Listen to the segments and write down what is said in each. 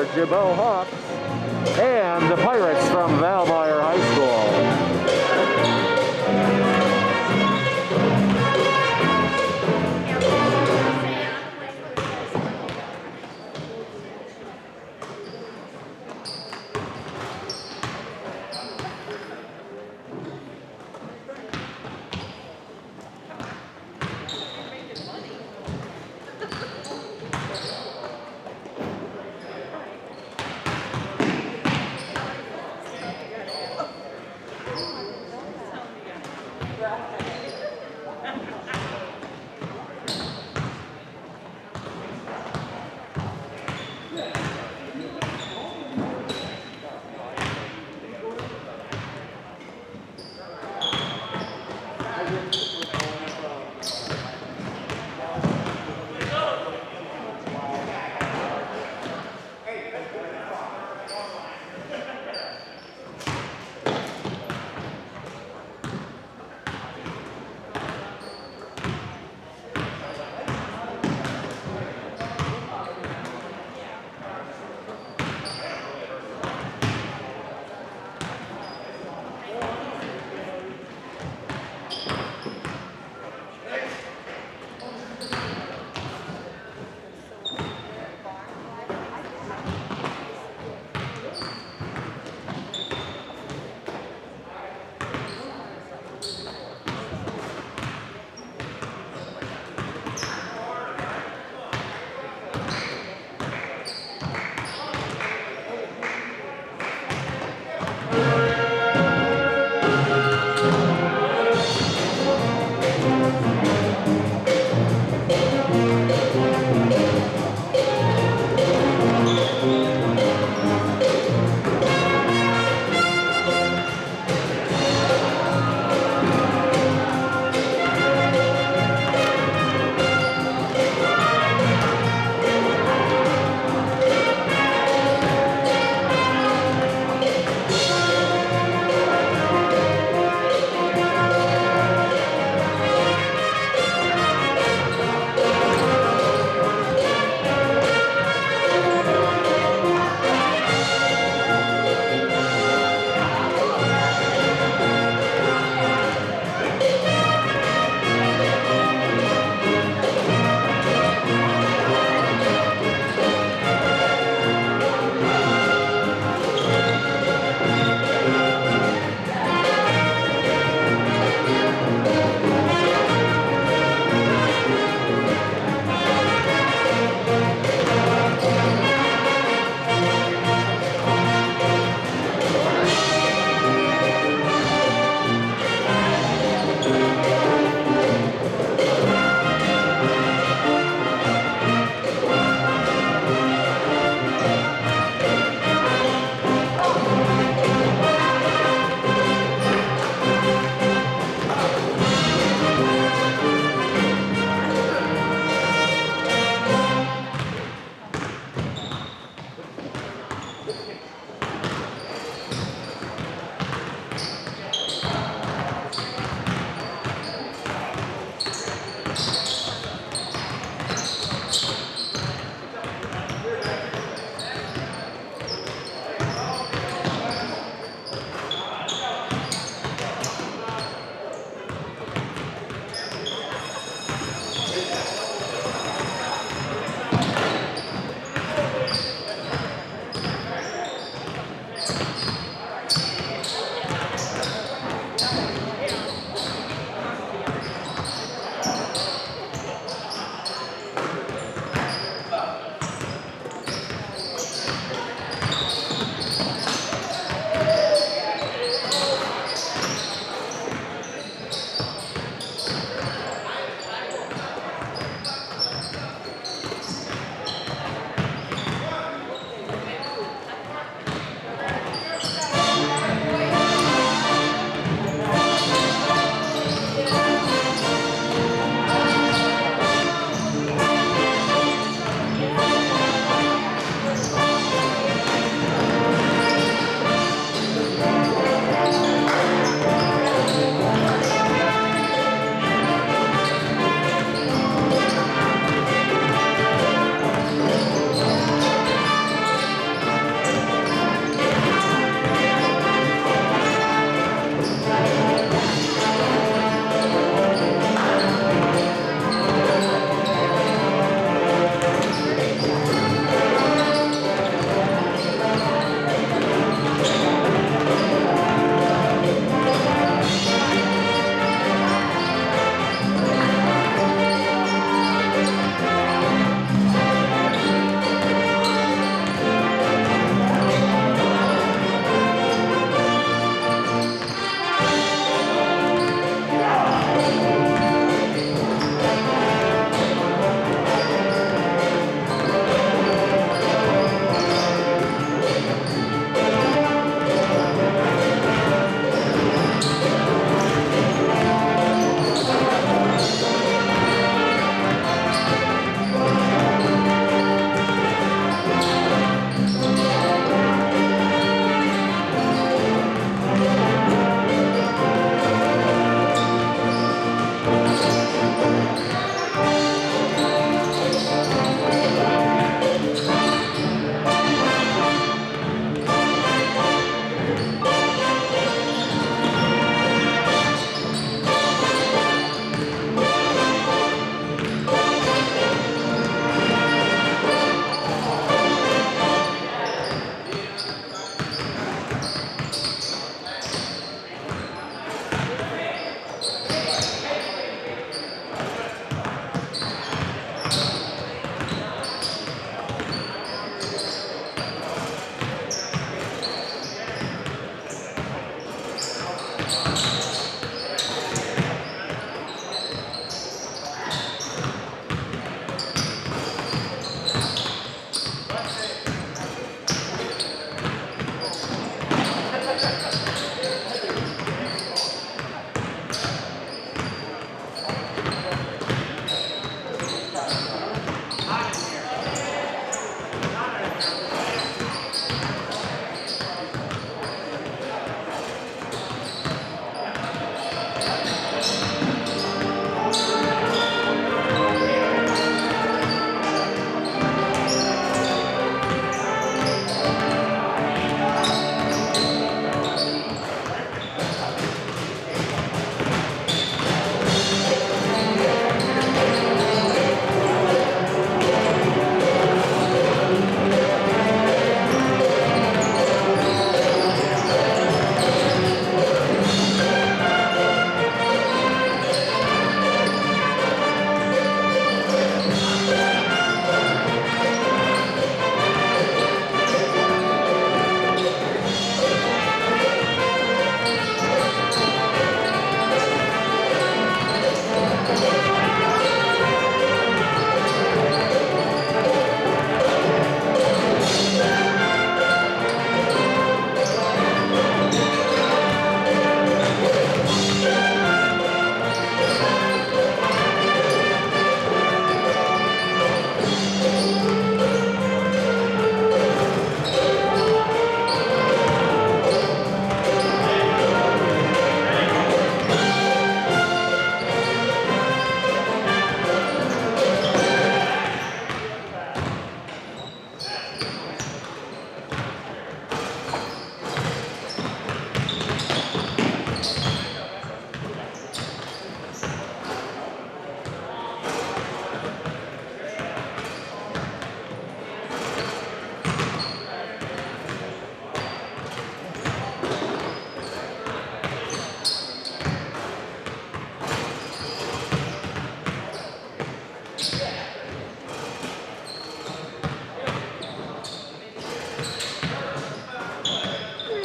your Gibault Hawks and the Pirates from Valmeyer High School.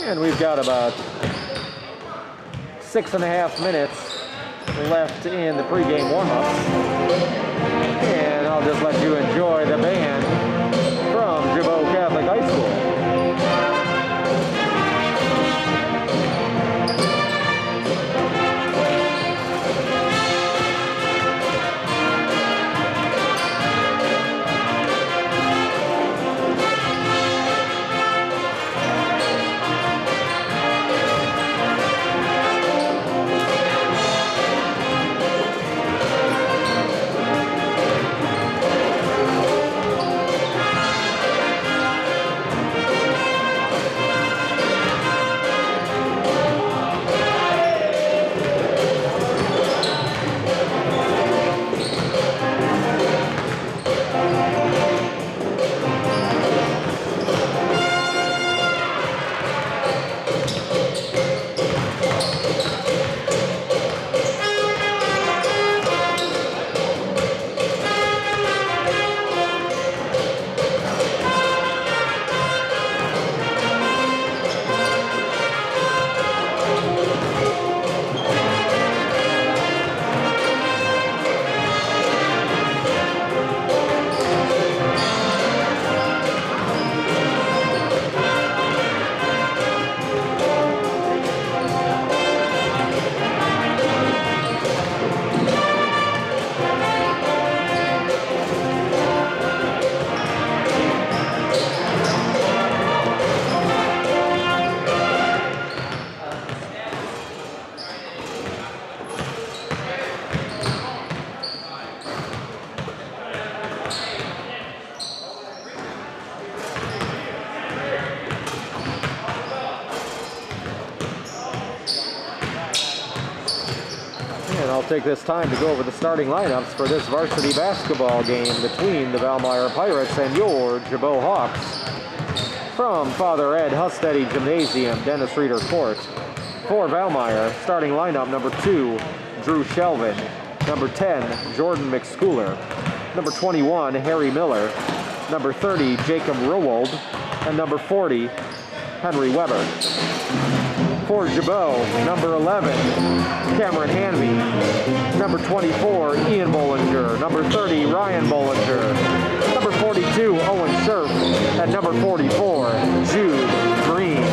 And we've got about 6.5 minutes left in the pregame warm-ups. And I'll just let you enjoy the band from Gibault Catholic High School. I'll take this time to go over the starting lineups for this varsity basketball game between the Valmeyer Pirates and your Gibault Hawks. From Father Ed Husteddy Gymnasium, Dennis Reeder Court. For Valmeyer, starting lineup: number 2, Drew Shelvin; number 10, Jordan McSchooler; number 21, Harry Miller; number 30, Jacob Rowold; and number 40, Henry Weber. For Gibault, number 11, Cameron Hanvey; number 24, Ian Bollinger; number 30, Ryan Bollinger; number 42, Owen Scherf; and number 44, Jude Green.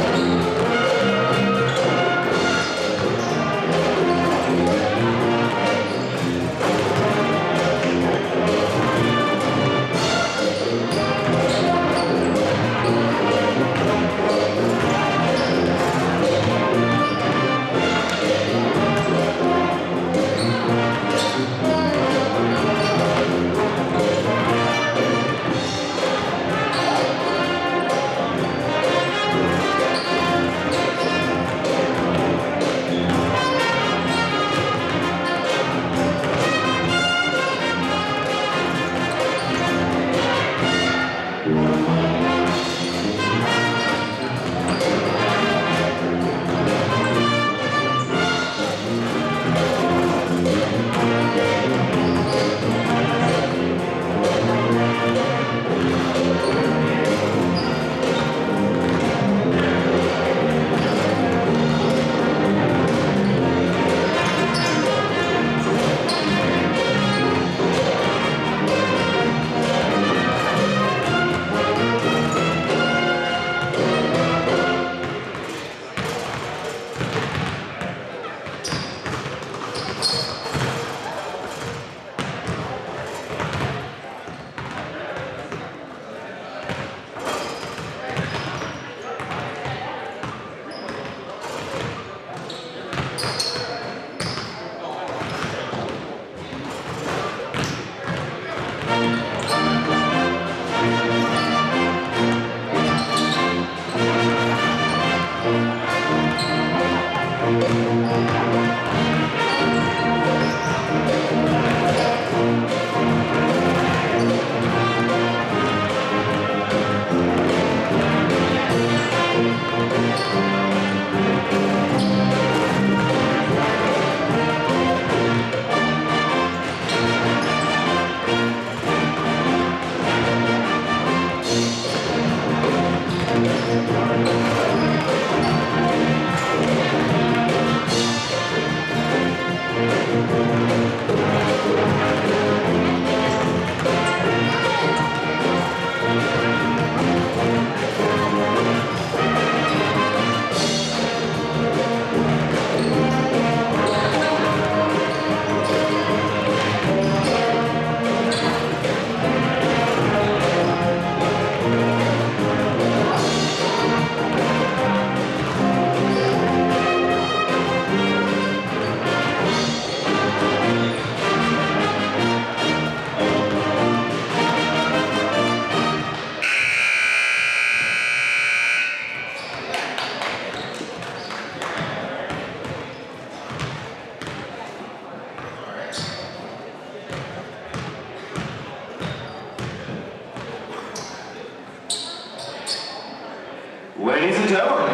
Ladies and gentlemen,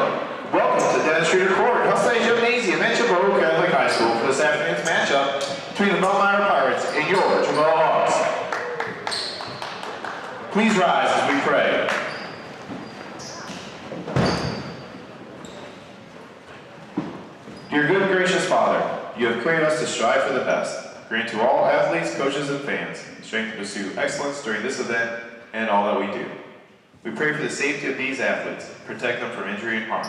welcome to Dennis Streeter Court, Hillside Gymnasium at Gibault Catholic High School for this afternoon's matchup between the Valmeyer Pirates and your Gibault Hawks. Please rise as we pray. Dear good and gracious Father, you have created us to strive for the best. Grant to all athletes, coaches, and fans strength to pursue excellence during this event and all that we do. We pray for the safety of these athletes, protect them from injury and harm.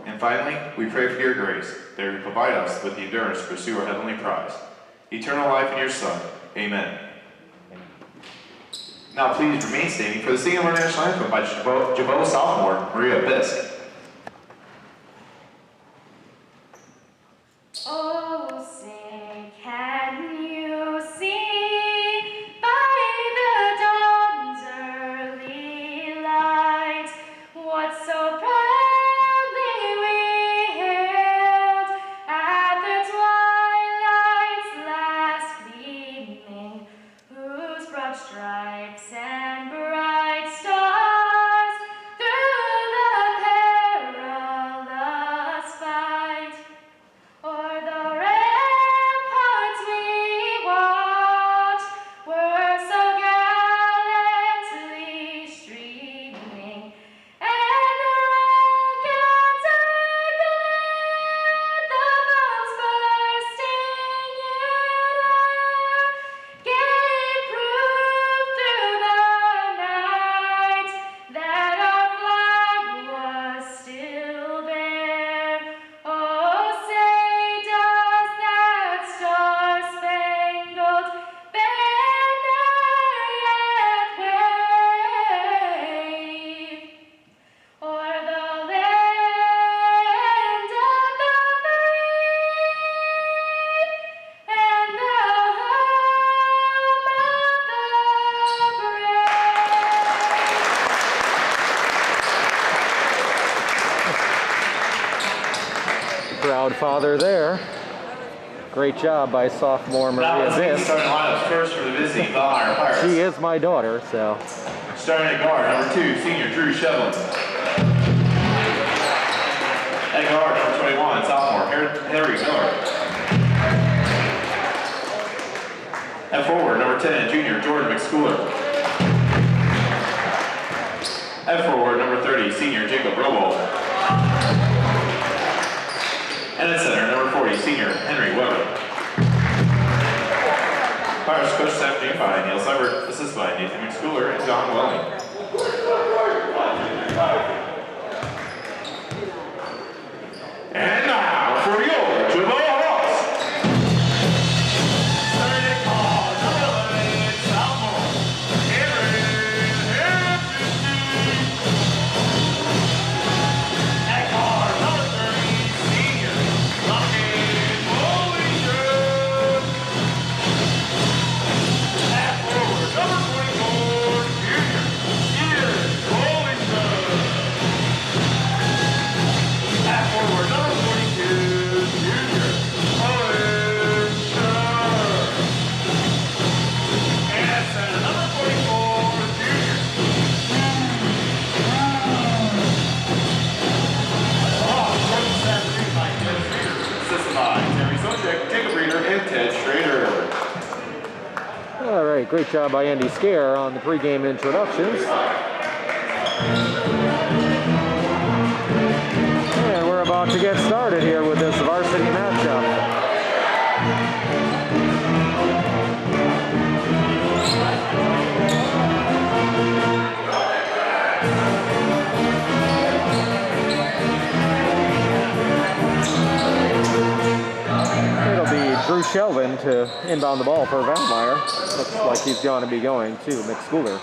And finally, we pray for your grace, that you provide us with the endurance to pursue our heavenly prize, eternal life in your Son. Amen. Now please remain standing for the singing of our national anthem by Gibault sophomore Maria Bisk. Oh, say, can you see by the dawn's early light what so proudly we hailed at the twilight's last gleaming, whose broad stripes and bright stars through the perilous fight o'er the ramparts we watched were so gallantly streaming, and the rockets red-glare, the bombs bursting in air, gave proof through the night that our flag was still there. Oh, say does that star-spangled banner yet wave o'er the land of the free and the home of the brave? Proud father there. Great job by sophomore Maria Now, Bisk. starting lineups first for the visiting Valmeyer Pirates. She is my daughter, so. Starting at guard, number 2, senior Drew Shevlin. At guard, number 21, sophomore Henry Miller. At forward, number 10, junior Jordan McSchooler. At forward, number 30, senior Jacob Robold. And at center, number 40, senior Henry Weber. Pirates coach this afternoon by Neil Seibert, assisted by Nathan McSchooler and John Welling. And now for your Gibault Hawks. Starting call, number 11, sophomore Henry at guard, number 30, senior Lockheed Bollinger. At forward, number 24, junior Ian Bollinger. At forward, number 42, junior Bollinger. And at center, number 44, junior. Assisted by Terry Sojek, Jacob Reeder, and Ted Schrader. All right, great job by Andy Scare on the pregame introductions. And we're about to get started here with this varsity matchup. It'll be Drew Shelvin to inbound the ball for Valmeyer. Looks like he's going to be going to McSchooler.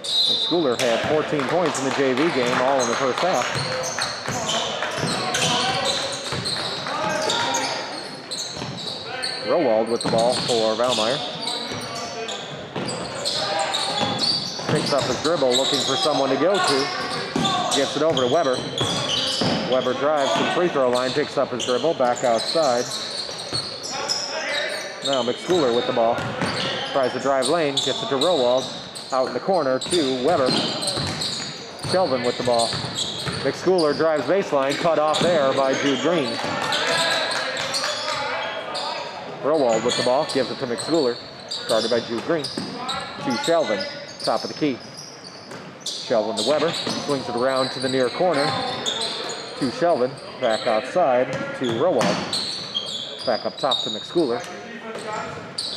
McSchooler had 14 points in the JV game, all in the first half. Rowald with the ball for Valmeyer. Picks up his dribble, looking for someone to go to. Gets it over to Weber. Weber drives to the free throw line, picks up his dribble, back outside. Now McSchooler with the ball. Tries to drive lane, gets it to Rowald. Out in the corner to Weber. Shelvin with the ball. McSchooler drives baseline, cut off there by Jude Green. Rowald with the ball, gives it to McSchooler. Guarded by Jude Green. To Shelvin, top of the key. Shelvin to Weber, swings it around to the near corner. To Shelvin, back outside to Rowald. Back up top to McSchooler.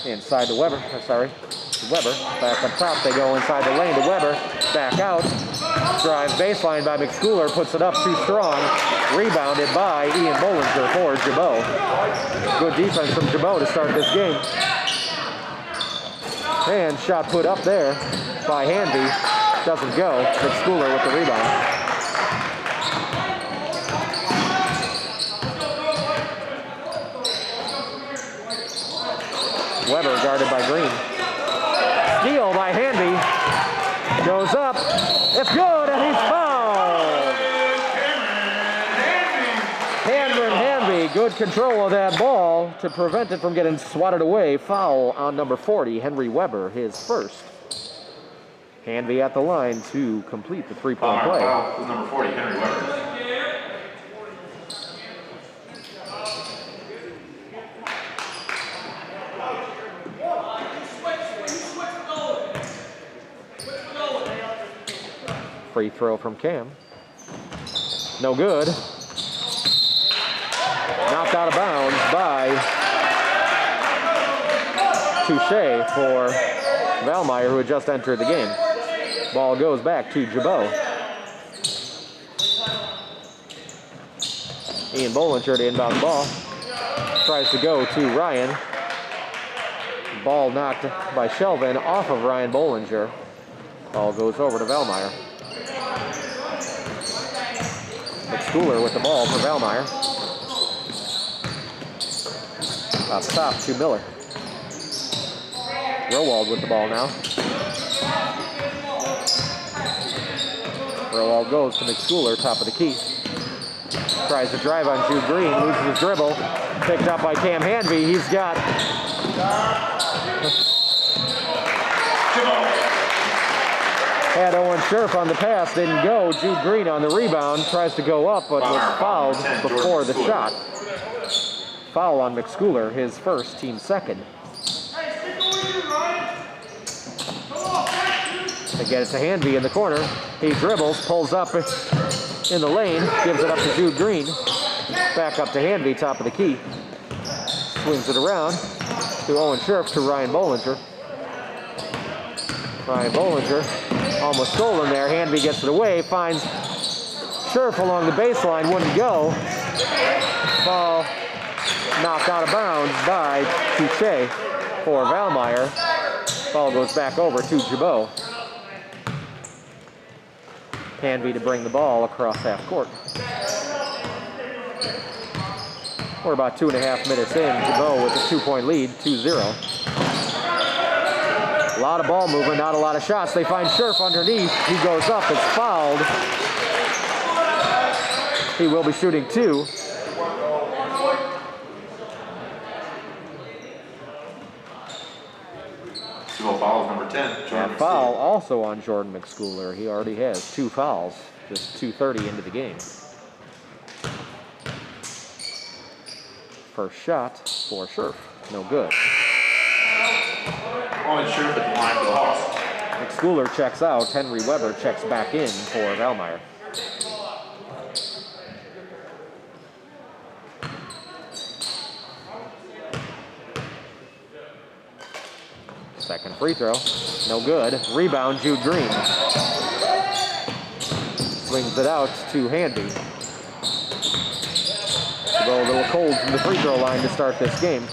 Inside to Weber, to Weber. Back up top, they go inside the lane to Weber. Back out. Drive baseline by McSchooler, puts it up too strong. Rebounded by Ian Bollinger for Gibault. Good defense from Gibault to start this game. And shot put up there by Hanby. Doesn't go. McSchooler with the rebound. Weber guarded by Green. Steal by Hanby. Goes up. It's good, and he's fouled. Cameron Hanby, good control of that ball to prevent it from getting swatted away. Foul on number 40, Henry Weber, his first. Hanby at the line to complete the three-point play. Foul was number 40, Henry Weber. Free throw from Cam. No good. Knocked out of bounds by Touche for Valmeyer, who had just entered the game. Ball goes back to Gibault. Ian Bollinger to inbound the ball. Tries to go to Ryan. Ball knocked by Shelvin off of Ryan Bollinger. Ball goes over to Valmeyer. McSchooler with the ball for Valmeyer. Up top to Miller. Rowald with the ball now. Rowald goes to McSchooler, top of the key. Tries to drive on Jude Green, loses his dribble. Picked up by Cam Hanby. He's got... Had Owen Scherf on the pass, didn't go. Jude Green on the rebound, tries to go up, but was fouled before the shot. Foul on McSchooler, his first, team second. They get it to Hanby in the corner. He dribbles, pulls up in the lane, gives it up to Jude Green. Back up to Hanby, top of the key. Swings it around to Owen Scherf to Ryan Bollinger. Ryan Bollinger almost stolen there. Hanby gets it away, finds Scherf along the baseline, wouldn't go. Ball knocked out of bounds by Touche for Valmeyer. Ball goes back over to Gibault. Hanby to bring the ball across half court. We're about 2.5 minutes in. Gibault with a 2-point lead, 2-0. A lot of ball movement, not a lot of shots. They find Scherf underneath. He goes up, it's fouled. He will be shooting two. Foul number 10, Jordan Foul also on Jordan McSchooler. He already has 2 fouls, just 2:30 into the game. First shot for Scherf, no good. Owen Scherf at the line for the Hawks. McSchooler checks out. Henry Weber checks back in for Valmeyer. Second free throw, no good. Rebound, Jude Green. Swings it out to Hanby. To go a little cold from the free throw line to start this game.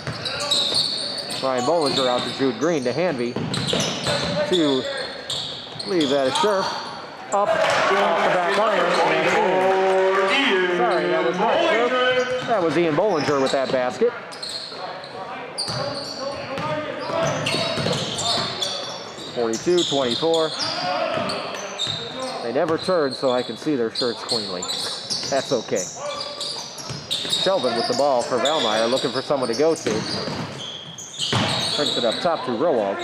Ryan Bollinger out to Jude Green to Hanby. To leave that as Scherf. Up off the back iron. Sorry, that was not Scherf. That was Ian Bollinger with that basket. (42-24). They never turn so I can see their shirts cleanly. That's okay. Shelvin with the ball for Valmeyer, looking for someone to go to. Brings it up top to Rowald.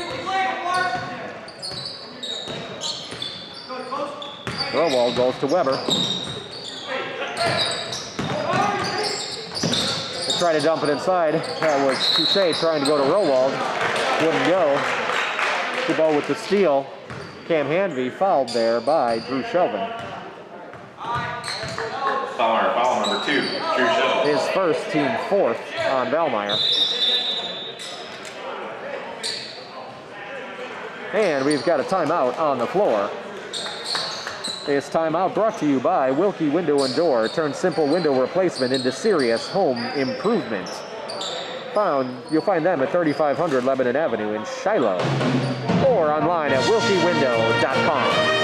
Rowald goes to Weber. They try to dump it inside. That was Touche trying to go to Rowald. Wouldn't go. Gibault with the steal. Cam Hanvey fouled there by Drew Shelvin. Valmeyer, foul number 2, Drew Shelvin. His first, team fourth on Valmeyer. And we've got a timeout on the floor. This timeout brought to you by Wilkie Window and Door. Turn simple window replacement into serious home improvement. You'll find them at 3500 Lebanon Avenue in Shiloh, or online at wilkiewindow.com.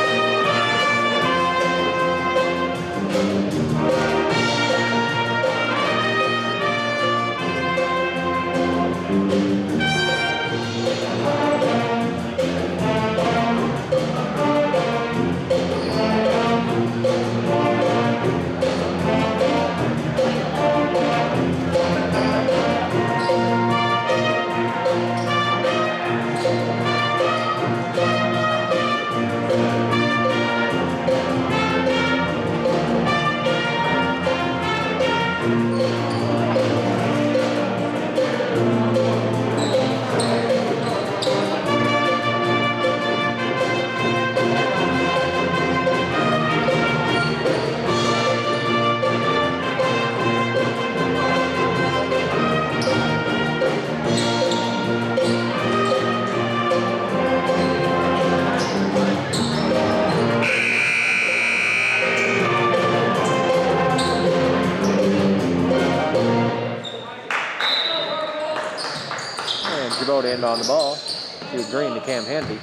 Gibault to end on the ball. To Green to Cam Hanvey.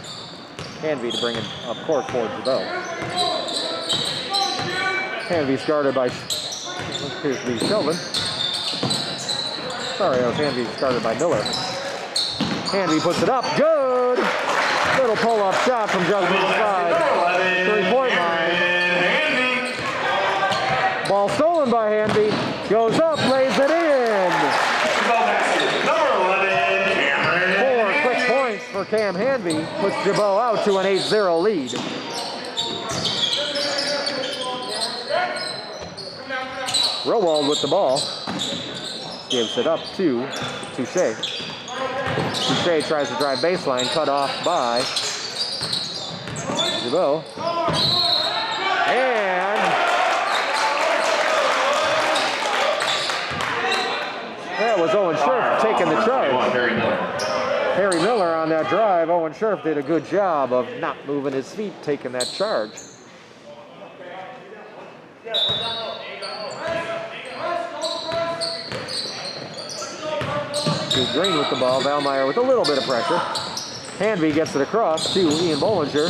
Hanvey to bring it up court for Gibault. Hanvey's guarded by, appears to be Shelvin. Sorry, that was Hanvey guarded by Miller. Hanvey puts it up. Good! Little pull-up shot from Justin's side. 3-point line. Ball stolen by Hanvey. Goes up, lays it in. For Cam Hanvey, puts Gibault out to an 8-0 lead. Rowald with the ball. Gives it up to Touche. Touche tries to drive baseline, cut off by Gibault. And that was Owen Scherf taking the charge. Harry Miller on that drive. Owen Scherf did a good job of not moving his feet, taking that charge. To Green with the ball. Valmeyer with a little bit of pressure. Hanvey gets it across to Ian Bollinger.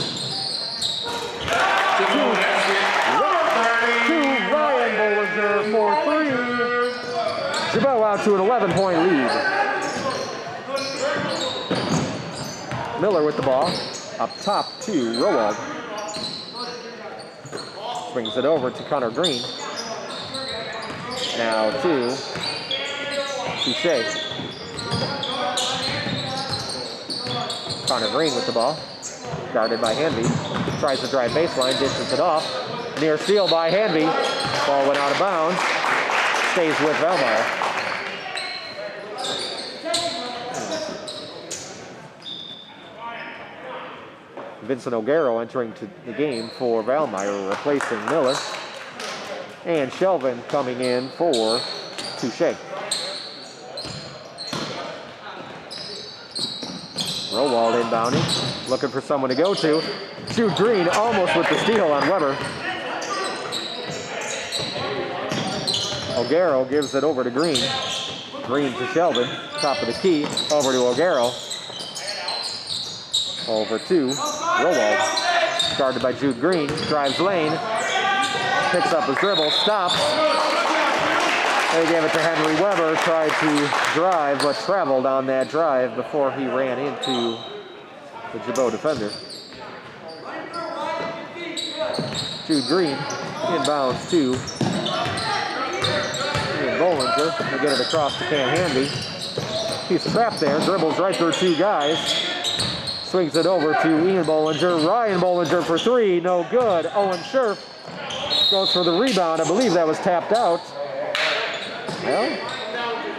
To Ryan Bollinger for 3. Gibault out to an 11-point lead. Miller with the ball, up top to Rowald. Brings it over to Connor Green. Now to Touche. Connor Green with the ball, guarded by Hanvey. Tries to drive baseline, dishes it off. Near steal by Hanvey. Ball went out of bounds. Stays with Valmeyer. Vincent O'Garo entering to the game for Valmeyer, replacing Miller. And Shelvin coming in for Touche. Rowald inbounding, looking for someone to go to. Jude Green almost with the steal on Weber. O'Garo gives it over to Green. Green to Shelvin, top of the key, over to O'Garo. Over to Rowald, guarded by Jude Green, drives lane, picks up his dribble, stops. They gave it to Henry Weber, tried to drive, but traveled on that drive before he ran into the Gibault defender. Jude Green inbounds to Ian Bollinger. They get it across to Cam Hanvey. He's trapped there, dribbles right through 2 guys. Swings it over to Ian Bollinger. Ryan Bollinger for three, no good. Owen Scherf goes for the rebound. I believe that was tapped out. Well,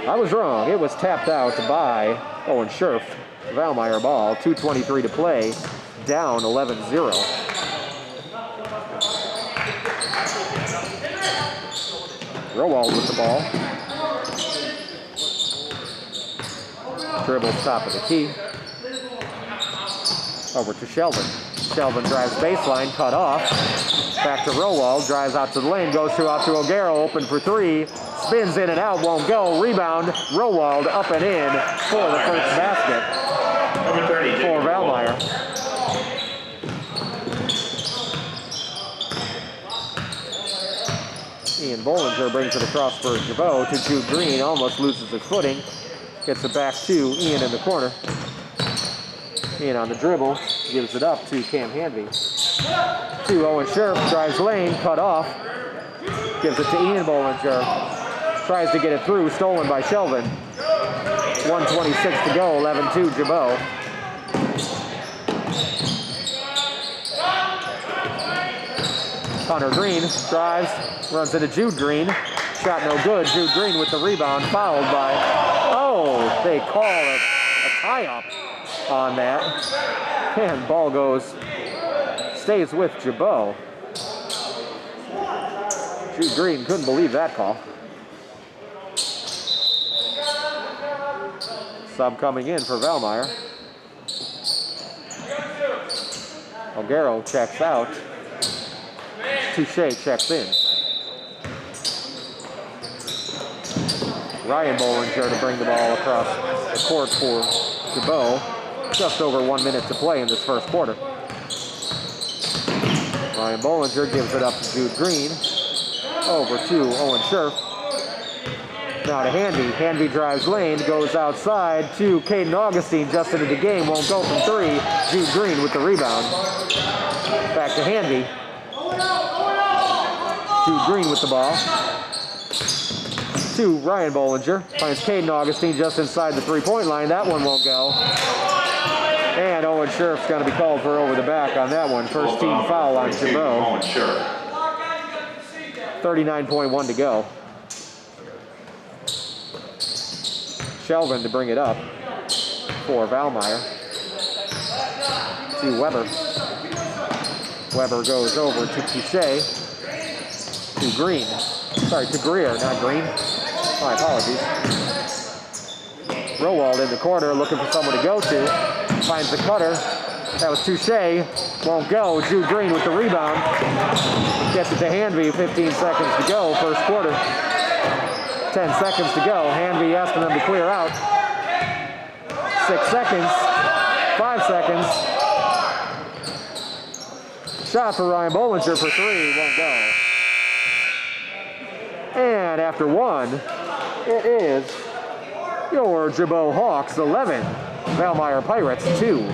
I was wrong. It was tapped out by Owen Scherf. Valmeyer ball, 2:23 to play, down 11-0. Rowald with the ball. Dribbles top of the key. Over to Sheldon. Sheldon drives baseline, cut off. Back to Rowald, drives out to the lane, goes out to O'Gara, open for three. Spins in and out, won't go. Rebound, Rowald up and in for the first basket. Number 30, For Valmeyer. Ian Bollinger brings it across for Gibault to Jude Green, almost loses his footing. Gets it back to Ian in the corner. Ian on the dribble, gives it up to Cam Hanvey. To Owen Scherf, drives lane, cut off. Gives it to Ian Bollinger. Tries to get it through, stolen by Shelvin. 1:26 to go, 11-2 Gibault. Connor Green drives, runs into Jude Green. Shot no good. Jude Green with the rebound, fouled by, oh, they call a tie-up on that. And ball stays with Gibault. Jude Green couldn't believe that call. Sub coming in for Valmeyer. O'Gara checks out. Touche checks in. Ryan Bollinger to bring the ball across the court for Gibault. Just over 1 minute to play in this first quarter. Ryan Bollinger gives it up to Jude Green. Over to Owen Scherf. Now to Hanvey. Hanvey drives lane, goes outside to Caden Augustine, just into the game, won't go from three. Jude Green with the rebound. Back to Hanvey. Jude Green with the ball. To Ryan Bollinger. Finds Caden Augustine just inside the three-point line. That one won't go. And Owen Scherf's going to be called for over the back on that one. First team foul on Gibault. Owen Scherf. 39.1 to go. Shelvin to bring it up for Valmeyer. To Weber. Weber goes over to Touche. To Green. Sorry, to Greer, not Green. My apologies. Rowald in the corner looking for someone to go to. Finds the cutter. That was Touche. Won't go. Jude Green with the rebound. Gets it to Hanvey. 15 seconds to go. First quarter. 10 seconds to go. Hanvey asking them to clear out. 6 seconds. 5 seconds. Shot for Ryan Bollinger for three. Won't go. And after one, it is your Gibault Hawks 11. Valmeyer Pirates 2.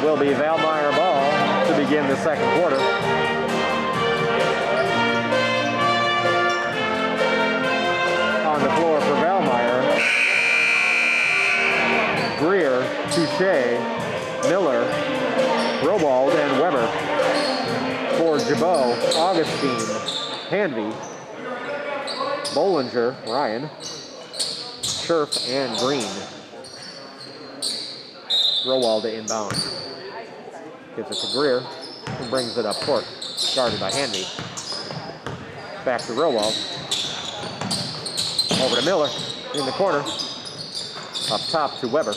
Will be Valmeyer ball to begin the second quarter. On the floor for Valmeyer. Greer, Touche, Miller, Rowald, and Weber. For Gibault, Augustine, Hanvey, Bollinger, Ryan, Scherf, and Green. Rowald to inbound. Gives it to Greer, who brings it up court. Guarded by Hanvey. Back to Rowald. Over to Miller in the corner. Up top to Weber.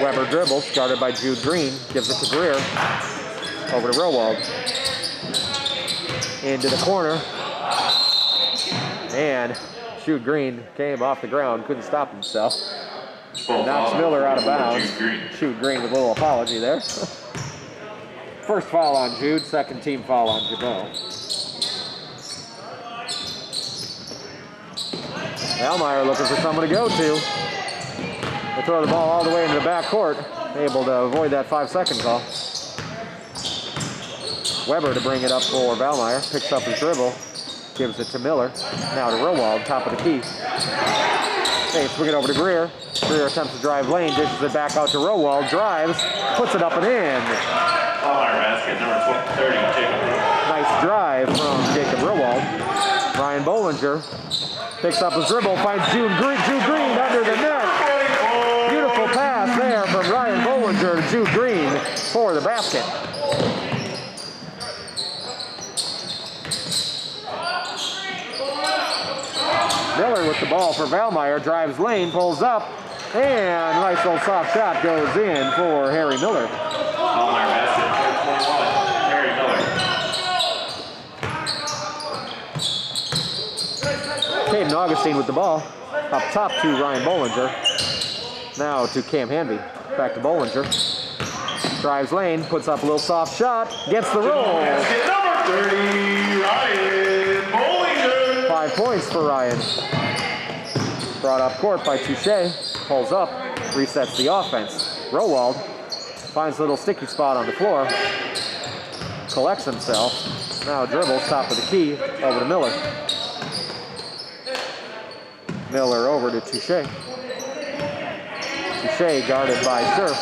Weber dribbles, guarded by Jude Green. Gives it to Greer. Over to Rowald. Into the corner. And Jude Green came off the ground, couldn't stop himself. Knocks Miller out of bounds. Jude Green with a little apology there. First foul on Jude, second team foul on Gibault. Valmeyer looking for someone to go to. They throw the ball all the way into the back court, able to avoid that 5-second call. Weber to bring it up for Valmeyer, picks up his dribble, gives it to Miller. Now to Rowald, top of the key. They swing it over to Greer. Greer attempts to drive lane, dishes it back out to Rowald, drives, puts it up and in. Valmeyer basket, number 30, Jacob. Nice drive from Jacob Rowald. Ryan Bollinger picks up his dribble, finds Jude Green under the net. Beautiful pass there from Ryan Bollinger to Jude Green for the basket. Miller with the ball for Valmeyer, drives lane, pulls up, and nice little soft shot goes in for Harry Miller. Valmeyer basket, 21, Harry Miller. Caden Augustine with the ball, up top to Ryan Bollinger. Now to Cam Hanby, back to Bollinger. Drives lane, puts up a little soft shot, gets the roll. Basket, number 30, Ryan Bollinger. 5 points for Ryan. Brought up court by Touche, pulls up, resets the offense. Rowald finds a little sticky spot on the floor, collects himself, now dribbles, top of the key, over to Miller. Miller over to Touche. Touche guarded by Surf.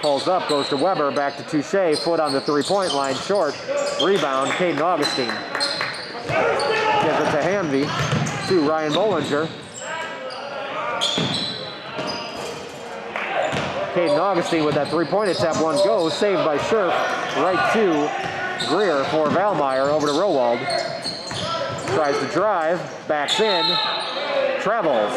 Pulls up, goes to Weber, back to Touche, foot on the three-point line, short. Rebound, Caden Augustine. Gives it to Hanby, to Ryan Bollinger. Caden Augustine with that three-point attempt, one goes, saved by Scherf, right to Greer for Valmeyer, over to Rowald. Tries to drive, backs in, travels.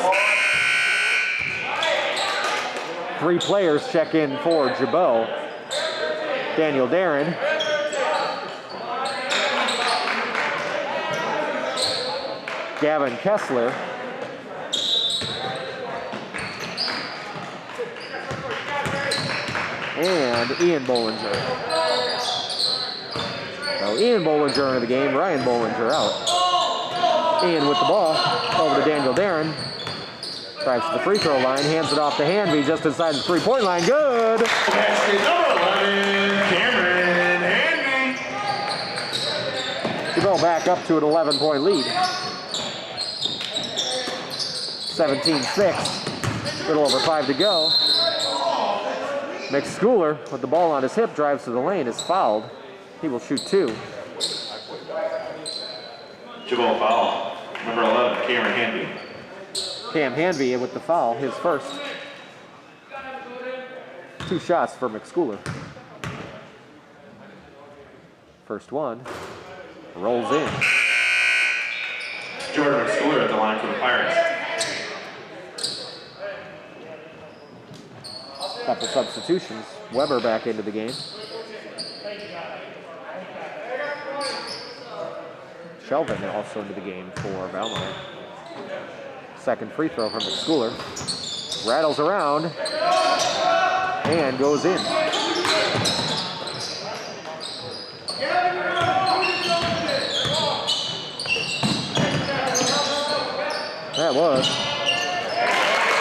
3 players check in for Gibault. Daniel Darren. Gavin Kessler. And Ian Bollinger. So Ian Bollinger into the game, Ryan Bollinger out. Ian with the ball, over to Daniel Darren. Drives to the free throw line, hands it off to Hanby just inside the three-point line. Good! Basket number 11, Cameron Hanby. Gibault back up to an 11-point lead. 17-6. A little over 5 to go. McSchooler with the ball on his hip drives to the lane, is fouled. He will shoot 2. Gibault foul, number 11, Cameron Hanby. Cam Hanby with the foul, his first. 2 shots for McSchooler. First one, rolls in. Jordan McSchooler at the line for the Pirates. Couple substitutions. Weber back into the game. Shelvin also into the game for Valmeyer. Second free throw from McSchooler. Rattles around and goes in. That was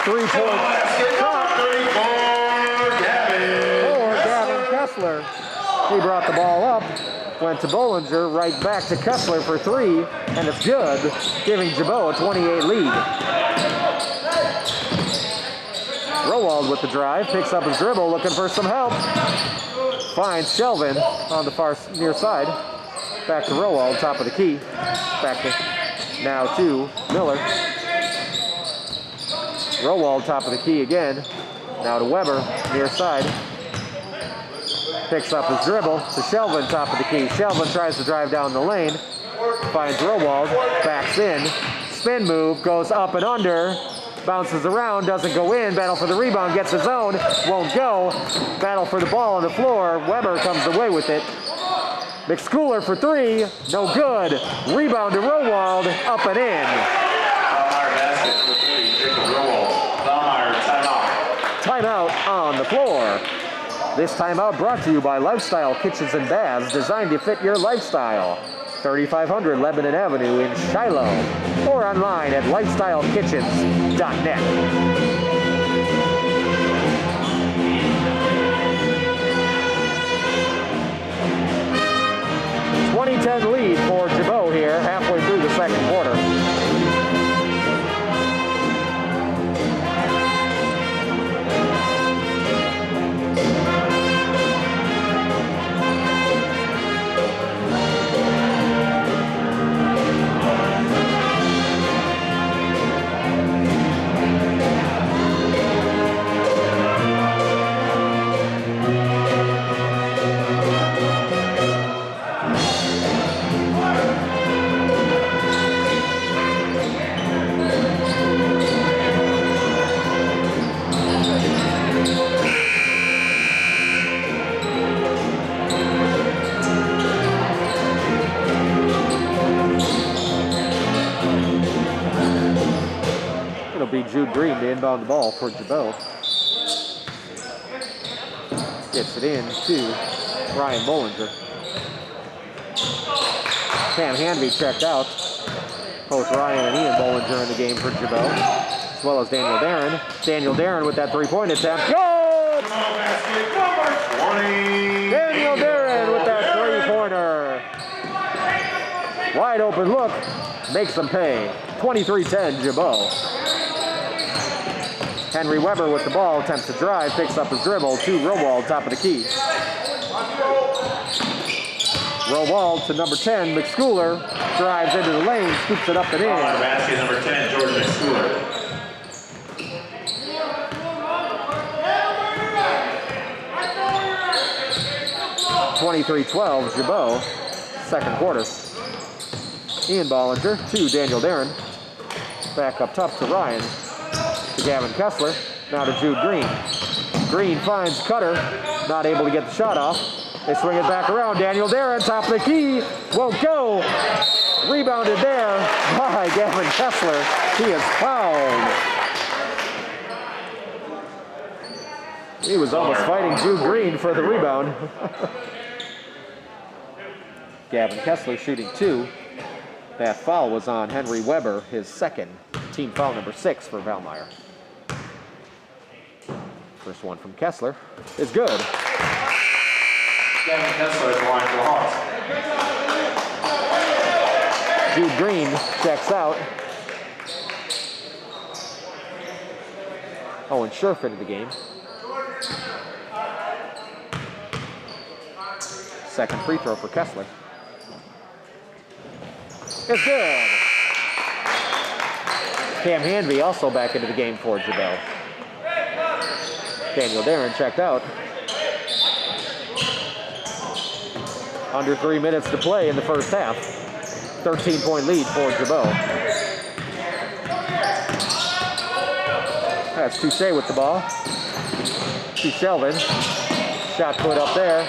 3-point shot for Gavin Kessler. He brought the ball up, went to Bollinger, right back to Kessler for 3, and it's good, giving Gibault a 28 lead. Rowald with the drive, picks up his dribble, looking for some help. Finds Shelvin on the far near side. Back to Rowald, top of the key. Back to now to Miller. Rowald, top of the key again. Now to Weber, near side. Picks up his dribble to Shelvin, top of the key. Shelvin tries to drive down the lane. Finds Rowald, backs in, spin move, goes up and under, bounces around, doesn't go in, battle for the rebound, gets his own, won't go, battle for the ball on the floor, Weber comes away with it. McSchooler for three, no good, rebound to Rowald, up and in. Valmeyer basket for three, Jacob Rowald. Valmeyer, timeout. Timeout on the floor. This timeout brought to you by Lifestyle Kitchens and Baths, designed to fit your lifestyle. 3500 Lebanon Avenue in Shiloh, or online at lifestylekitchens.net. 20-10 lead for Gibault here, halfway through the second quarter. Be Jude Green to inbound the ball for Gibault. Gets it in to Ryan Bollinger. Cam Hanby checked out. Both Ryan and Ian Bollinger in the game for Gibault, as well as Daniel Darren. Daniel Darren with that three-point attempt. Good! Daniel Darren with that three-pointer. Wide open look, makes them pay. 23-10 Gibault. Henry Weber with the ball, attempts to drive, picks up his dribble to Rowald, top of the key. Rowald to number 10, McSchooler, drives into the lane, scoops it up and in. Basket number 10, George McSchooler. (23-12) Gibault, second quarter. Ian Bollinger to Daniel Darren. Back up top to Ryan. To Gavin Kessler, now to Jude Green. Green finds Cutter, not able to get the shot off. They swing it back around. Daniel Darren, top of the key, won't go. Rebounded there by Gavin Kessler. He is fouled. He was almost fighting Jude Green for the rebound. Gavin Kessler shooting two. That foul was on Henry Weber, his second. Team foul number 6 for Valmeyer. First one from Kessler is good. Gavin Kessler at the line for the Hawks. Jude Green checks out. Owen Scherf into the game. Second free throw for Kessler. It's good. Cam Hanby also back into the game for Gibault. Daniel Darren checked out. Under 3 minutes to play in the first half. 13-point lead for Gibault. That's Touche with the ball. To Shelvin. Shot put up there.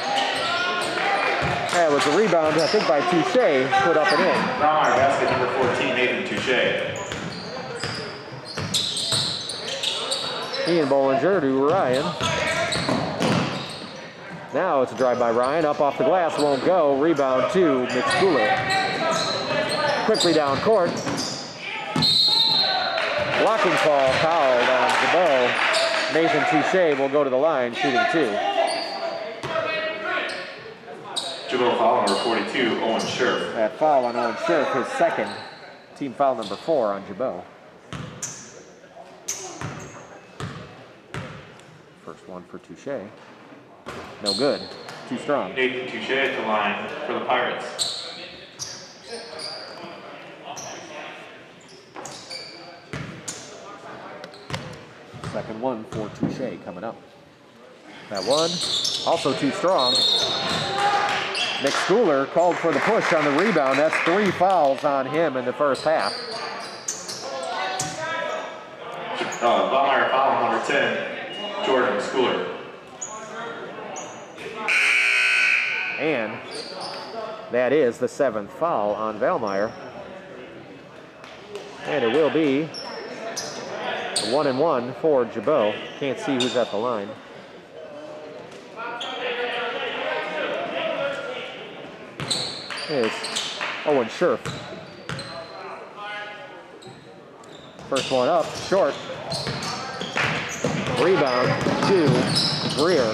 That was a rebound, I think, by Touche. Put up and in. Valmeyer basket number 14, Nathan Touche. Ian Bollinger to Ryan. Now it's a drive by Ryan. Up off the glass, won't go. Rebound to McSchooler. Quickly down court. Blocking foul fouled on Gibault. Nathan Touche will go to the line, shooting two. Gibault foul number 42, Owen Scherf. That foul on Owen Scherf, his second. Team foul number 4 on Gibault. First one for Touche. No good. Too strong. Nathan Touche at the line for the Pirates. Second one for Touche coming up. That one, also too strong. McSchooler called for the push on the rebound. That's 3 fouls on him in the first half. Valmeyer foul number 10, Jordan Schooler. And that is the 7th foul on Valmeyer. And it will be 1-1 for Gibault. Can't see who's at the line. It's Owen Scherf. First one up, short. Rebound to Greer.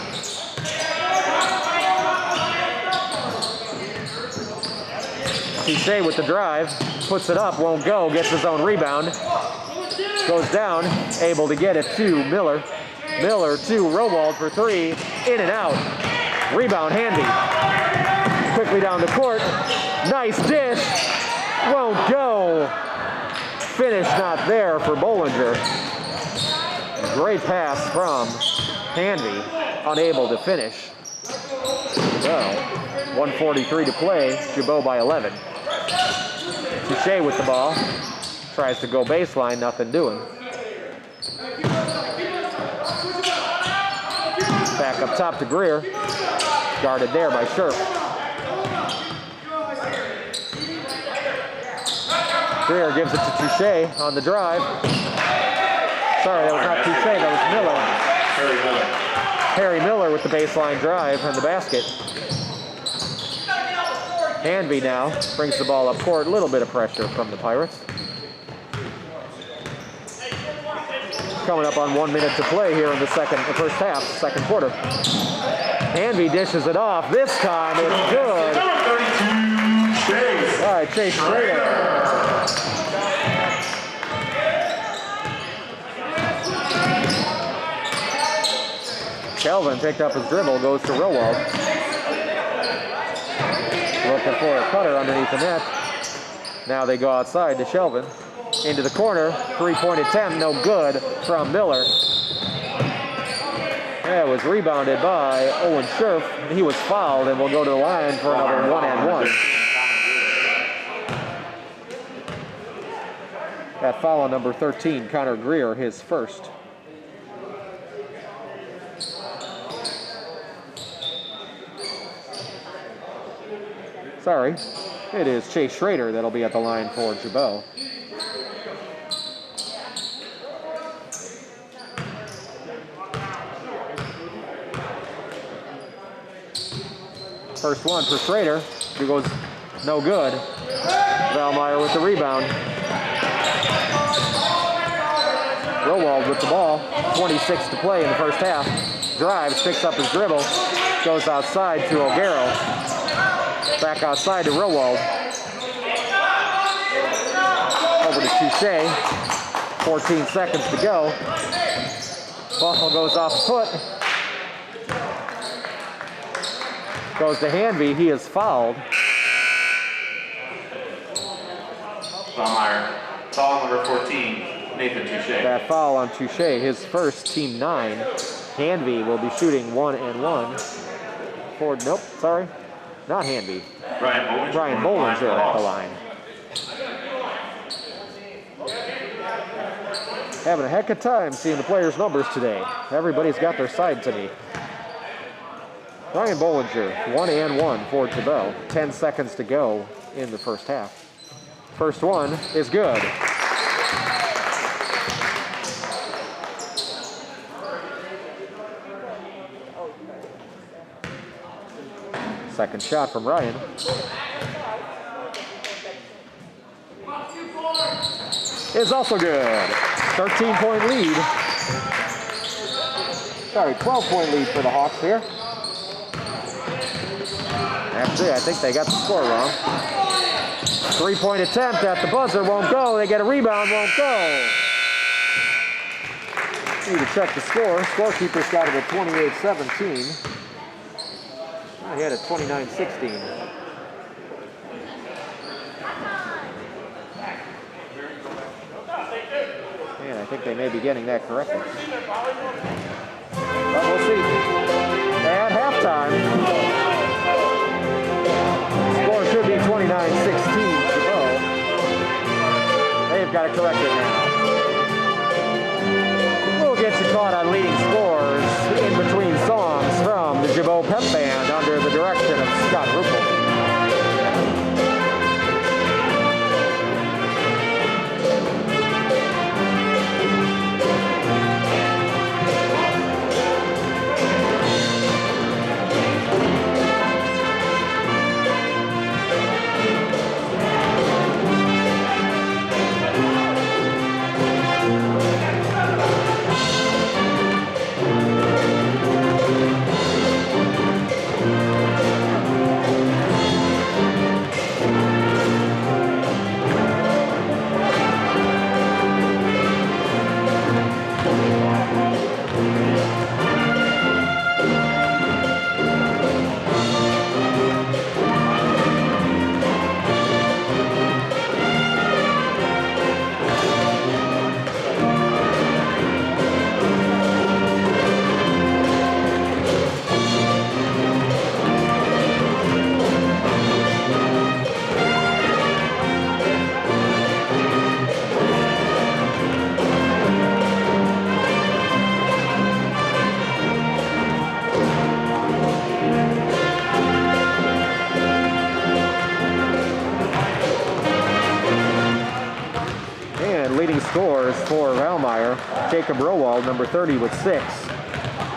Touche with the drive, puts it up, won't go, gets his own rebound. Goes down, able to get it to Miller. Miller to Rowald for 3, in and out. Rebound handy. Quickly down the court, nice dish, won't go. Finish not there for Bollinger. Great pass from Hanvey, unable to finish. So, 1:43 to play, Gibault by 11. Touche with the ball, tries to go baseline, nothing doing. Back up top to Greer, guarded there by Scherf. Greer gives it to Touche on the drive. Sorry, that was not Touche, that was Miller. Harry Miller with the baseline drive and the basket. Hanvey now brings the ball up court. A little bit of pressure from the Pirates. Coming up on 1 minute to play here in the first half, second quarter. Hanvey dishes it off. This time it's good. All right, Chase Schrader. Kelvin picked up his dribble, goes to Rowald. Looking for a cutter underneath the net. Now they go outside to Shelvin. Into the corner, 3-point attempt, no good from Miller. That was rebounded by Owen Scherf. He was fouled and will go to the line for another 1-and-1. That foul on number 13, Connor Greer, his first. Sorry, it is Chase Schrader that'll be at the line for Gibault. First one for Schrader, who goes no good. Valmeyer with the rebound. Rowald with the ball, 26 to play in the first half. Drives, picks up his dribble, goes outside to O'Garrow. Back outside to Rowald. Over to Touche. 14 seconds to go. Ball goes off foot. Goes to Hanvey. He is fouled. Valmeyer. Foul number 14, Nathan Touche. That foul on Touche, his first, team 9. Hanvey will be shooting 1-and-1. Nope, sorry. Not Hanvey. Brian Bollinger at the line. Having a heck of a time seeing the players' numbers today. Everybody's got their side to me. Brian Bollinger, 1-and-1 for Gibault. 10 seconds to go in the first half. First one is good. Second shot from Ryan. Is also good. 13-point lead. Sorry, 12-point lead for the Hawks here. Actually, I think they got the score wrong. 3-point attempt at the buzzer, won't go. They get a rebound, won't go. Need to check the score. Scorekeeper's got it at 28-17. He had it 29-16. And I think they may be getting that correctly. But we'll see. At halftime, score should be 29-16 to go. They've got it corrected now. Jacob Rowald, number 30, with 6.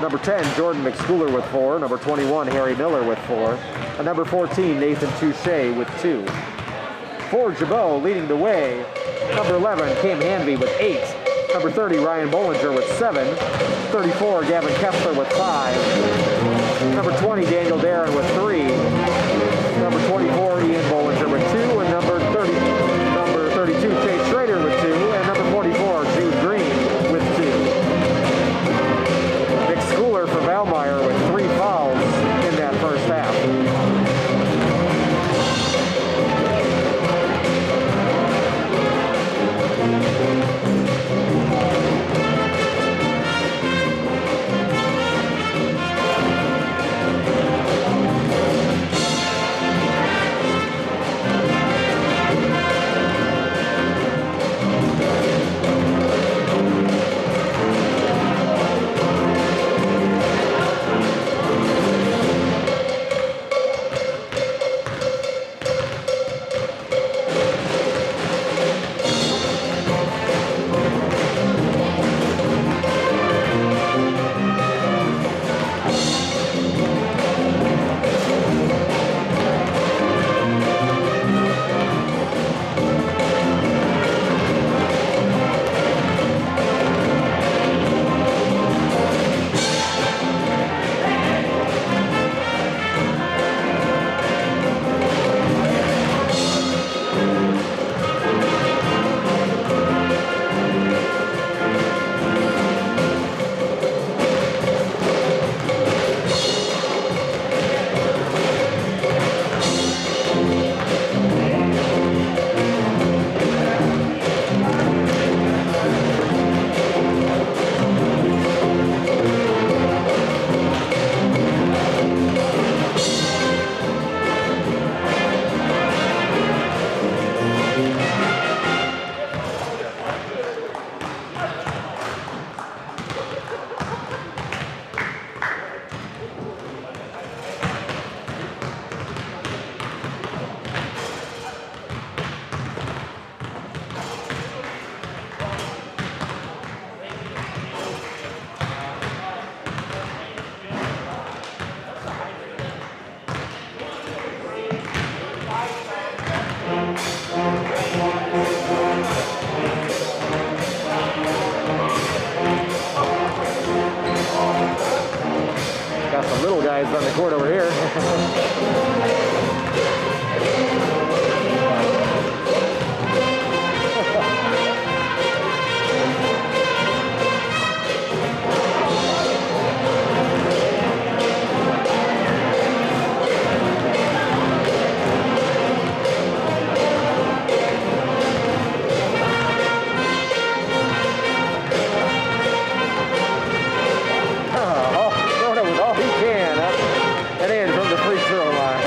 Number 10, Jordan McSchooler with 4. Number 21, Harry Miller with 4. And number 14, Nathan Touche with 2. For Gibault, leading the way, number 11, Cam Hanvey with 8. Number 30, Ryan Bollinger with 7. 34, Gavin Kessler with 5. Number 20, Daniel Darren with 3. Number 24, Ian Bollinger with 2. And number 32, Chase Schrader with 2. And number 44, Jude Green with 2. McSchooler for Valmeyer with 3 fouls in that first half. Got some little guys on the court over here. Florida with all he can up and in from the free throw line.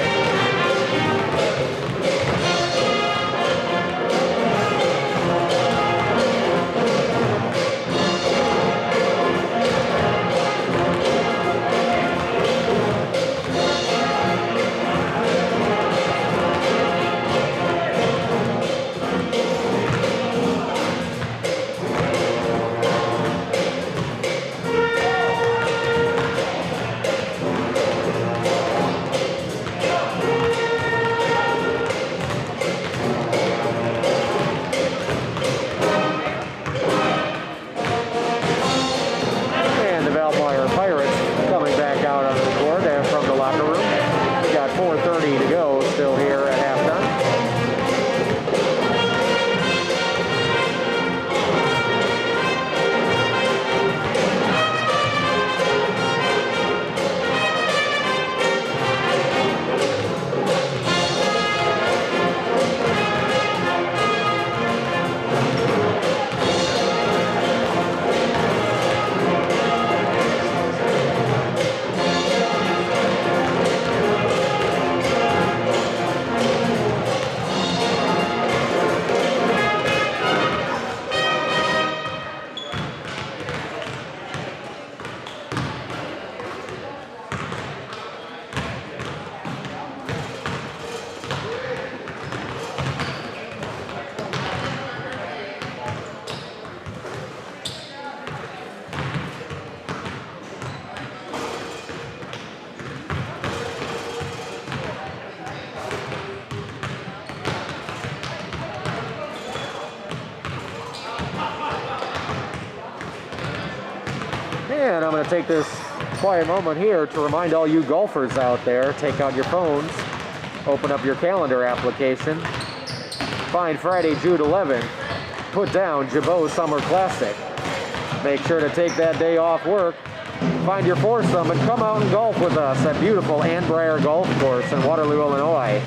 to take this quiet moment here to remind all you golfers out there, take out your phones, open up your calendar application, find Friday, June 11th, put down Gibault Summer Classic. Make sure to take that day off work, find your foursome, and come out and golf with us at beautiful Ann Briar Golf Course in Waterloo, Illinois.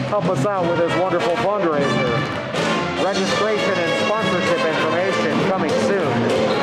Help us out with this wonderful fundraiser. Registration and sponsorship information coming soon.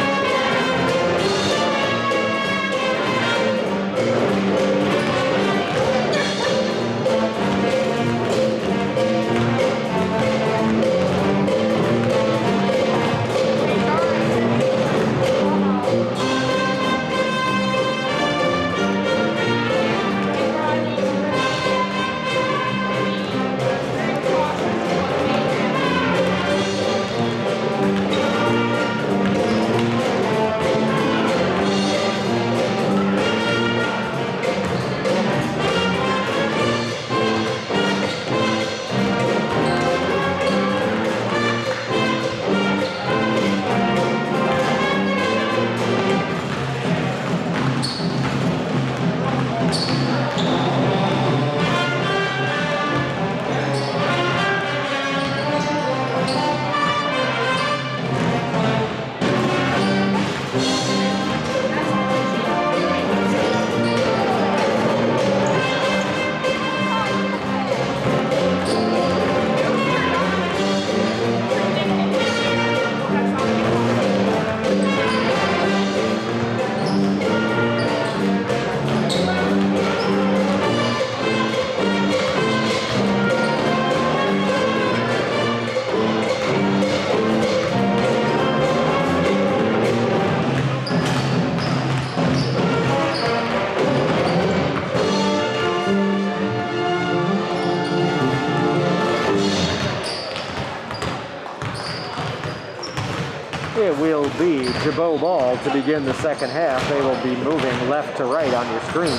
It will be Gibault ball to begin the second half. They will be moving left to right on your screen.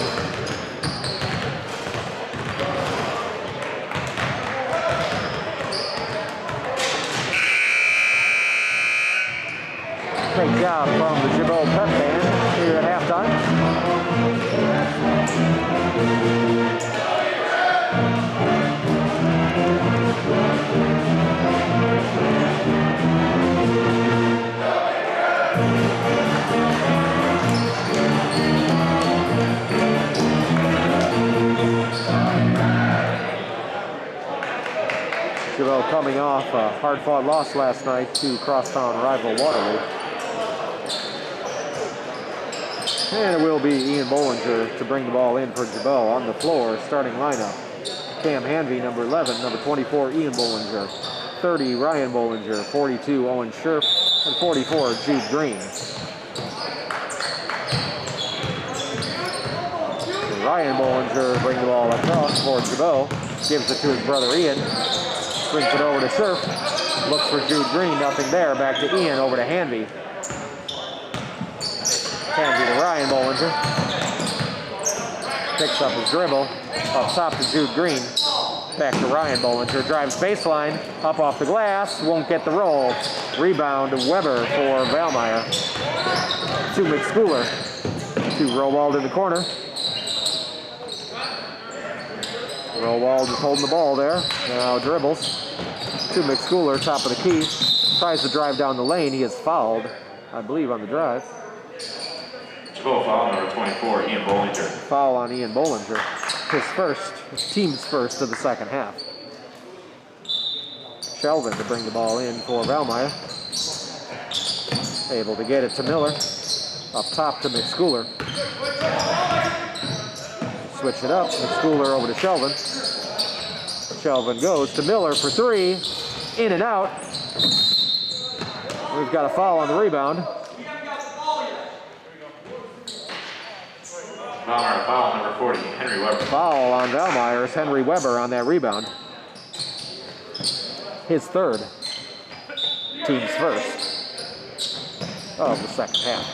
Great job from the Gibault pep band here at halftime. Gibault coming off a hard-fought loss last night to crosstown rival Waterloo. And it will be Ian Bollinger to bring the ball in for Gibault. On the floor, starting lineup. Cam Hanvey, number 11, number 24, Ian Bollinger, 30, Ryan Bollinger, 42, Owen Scherf, and 44, Jude Green. So Ryan Bollinger bring the ball across for Gibault, gives it to his brother Ian, brings it over to Scherf, looks for Jude Green, nothing there, back to Ian, over to Hanvey. Hanvey to Ryan Bollinger. Picks up his dribble. Up top to Jude Green. Back to Ryan Bollinger. Drives baseline. Up off the glass. Won't get the roll. Rebound to Weber for Valmeyer. To McSchooler. To Rowald in the corner. Rowald is holding the ball there. Now dribbles. To McSchooler, top of the key. Tries to drive down the lane. He is fouled, I believe, on the drive. Foul number 24, Ian Bollinger. Foul on Ian Bollinger. His team's first of the second half. Shelvin to bring the ball in for Valmeyer. Able to get it to Miller. Up top to McSchooler. Switch it up. McSchooler over to Shelvin. Shelvin goes to Miller for three. In and out. We've got a foul on the rebound. Valmeyer, foul number 40, Henry Weber. Foul on Valmeyer's Henry Weber on that rebound. His third. Team's first of the second half.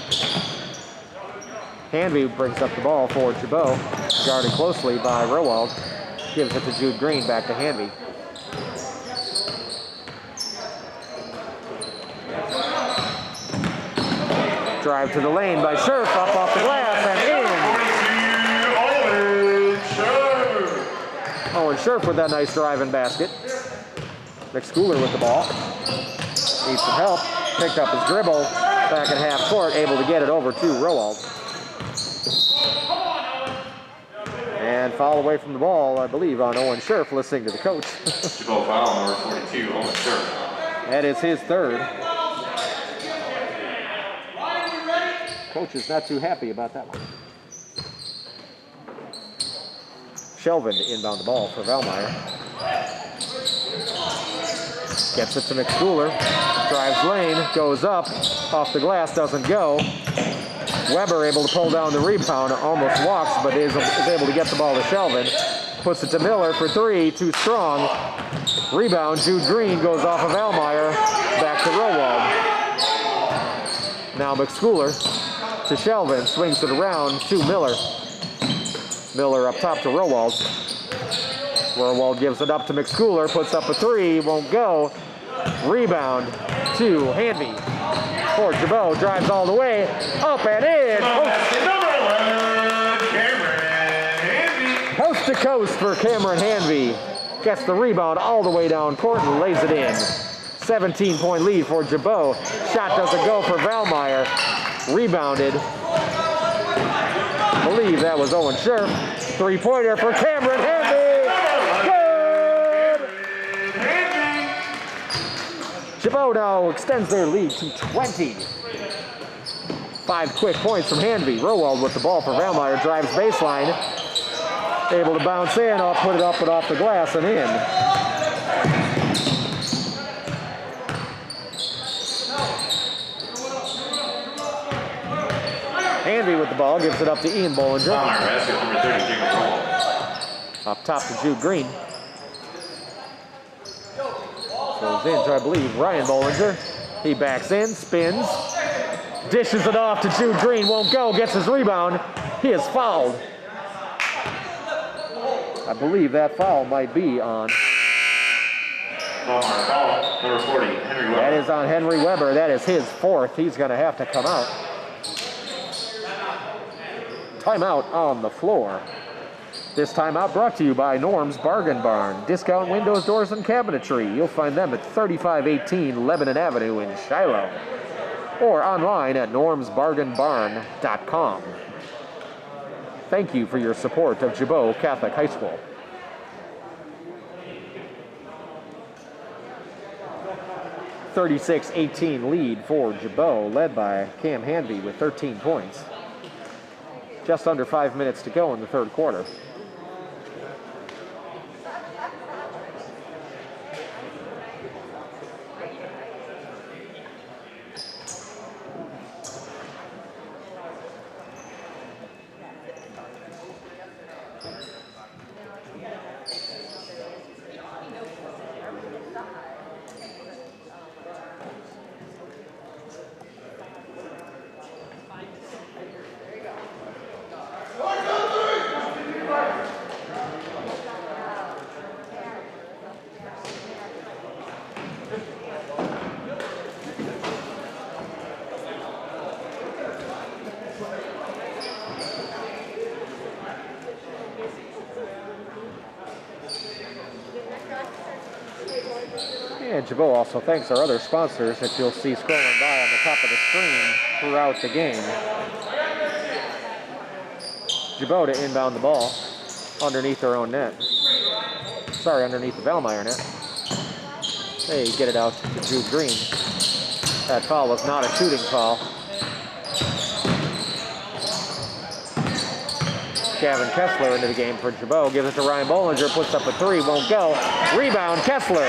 Hanvey brings up the ball for Gibault, guarded closely by Rowald. Gives it to Jude Green, back to Hanvey. Drive to the lane by Scherf, up off the glass and in. Owen Scherf with that nice driving basket. McSchooler with the ball. Needs some help. Picked up his dribble. Back in half court, able to get it over to Rowald. And foul away from the ball, I believe, on Owen Scherf, listening to the coach. Gibault foul, number 42, Owen Scherf. That is his third. Coach is not too happy about that one. Shelvin to inbound the ball for Valmeyer. Gets it to McSchooler. Drives lane, goes up, off the glass, doesn't go. Weber able to pull down the rebound, almost walks, but is able to get the ball to Shelvin. Puts it to Miller for three, too strong. Rebound, Jude Green goes off of Valmeyer, back to Rowald. Now McSchooler to Shelvin, swings it around to Miller. Miller up top to Rowald. Rowald gives it up to McSchooler, puts up a three, won't go. Rebound to Hanvey. For Gibault, drives all the way, up and in. Coast to coast for Cameron Hanvey. Gets the rebound all the way down court and lays it in. 17-point lead for Gibault. Shot doesn't go for Valmeyer. Rebounded. I believe that was Owen Scherf. Three-pointer for Cameron Hanvey. Gibault now extends their lead to 20. 5 quick points from Hanvey. Rowald with the ball for Valmeyer, drives baseline. Able to bounce in, I'll put it up and off the glass and in. Hanvey with the ball, gives it up to Ian Bollinger. Up top to Jude Green. Goes in to, I believe, Ryan Bollinger. He backs in, spins, dishes it off to Jude Green, won't go, gets his rebound. He is fouled. I believe that foul might be on. Number 40, Henry Weber. That is on Henry Weber. That is his fourth. He's going to have to come out. Timeout on the floor. This timeout brought to you by Norm's Bargain Barn. Discount windows, doors, and cabinetry. You'll find them at 3518 Lebanon Avenue in Shiloh. Or online at normsbargainbarn.com. Thank you for your support of Gibault Catholic High School. 36-18 lead for Gibault, led by Cam Hanvey with 13 points. Just under 5 minutes to go in the third quarter. And Gibault also thanks our other sponsors that you'll see scrolling by on the top of the screen throughout the game. Gibault to inbound the ball underneath their own net. Sorry, underneath the Valmeyer net. They get it out to Jude Green. That foul was not a shooting foul. Gavin Kessler into the game for Gibault. Gives it to Ryan Bollinger. Puts up a three. Won't go. Rebound. Kessler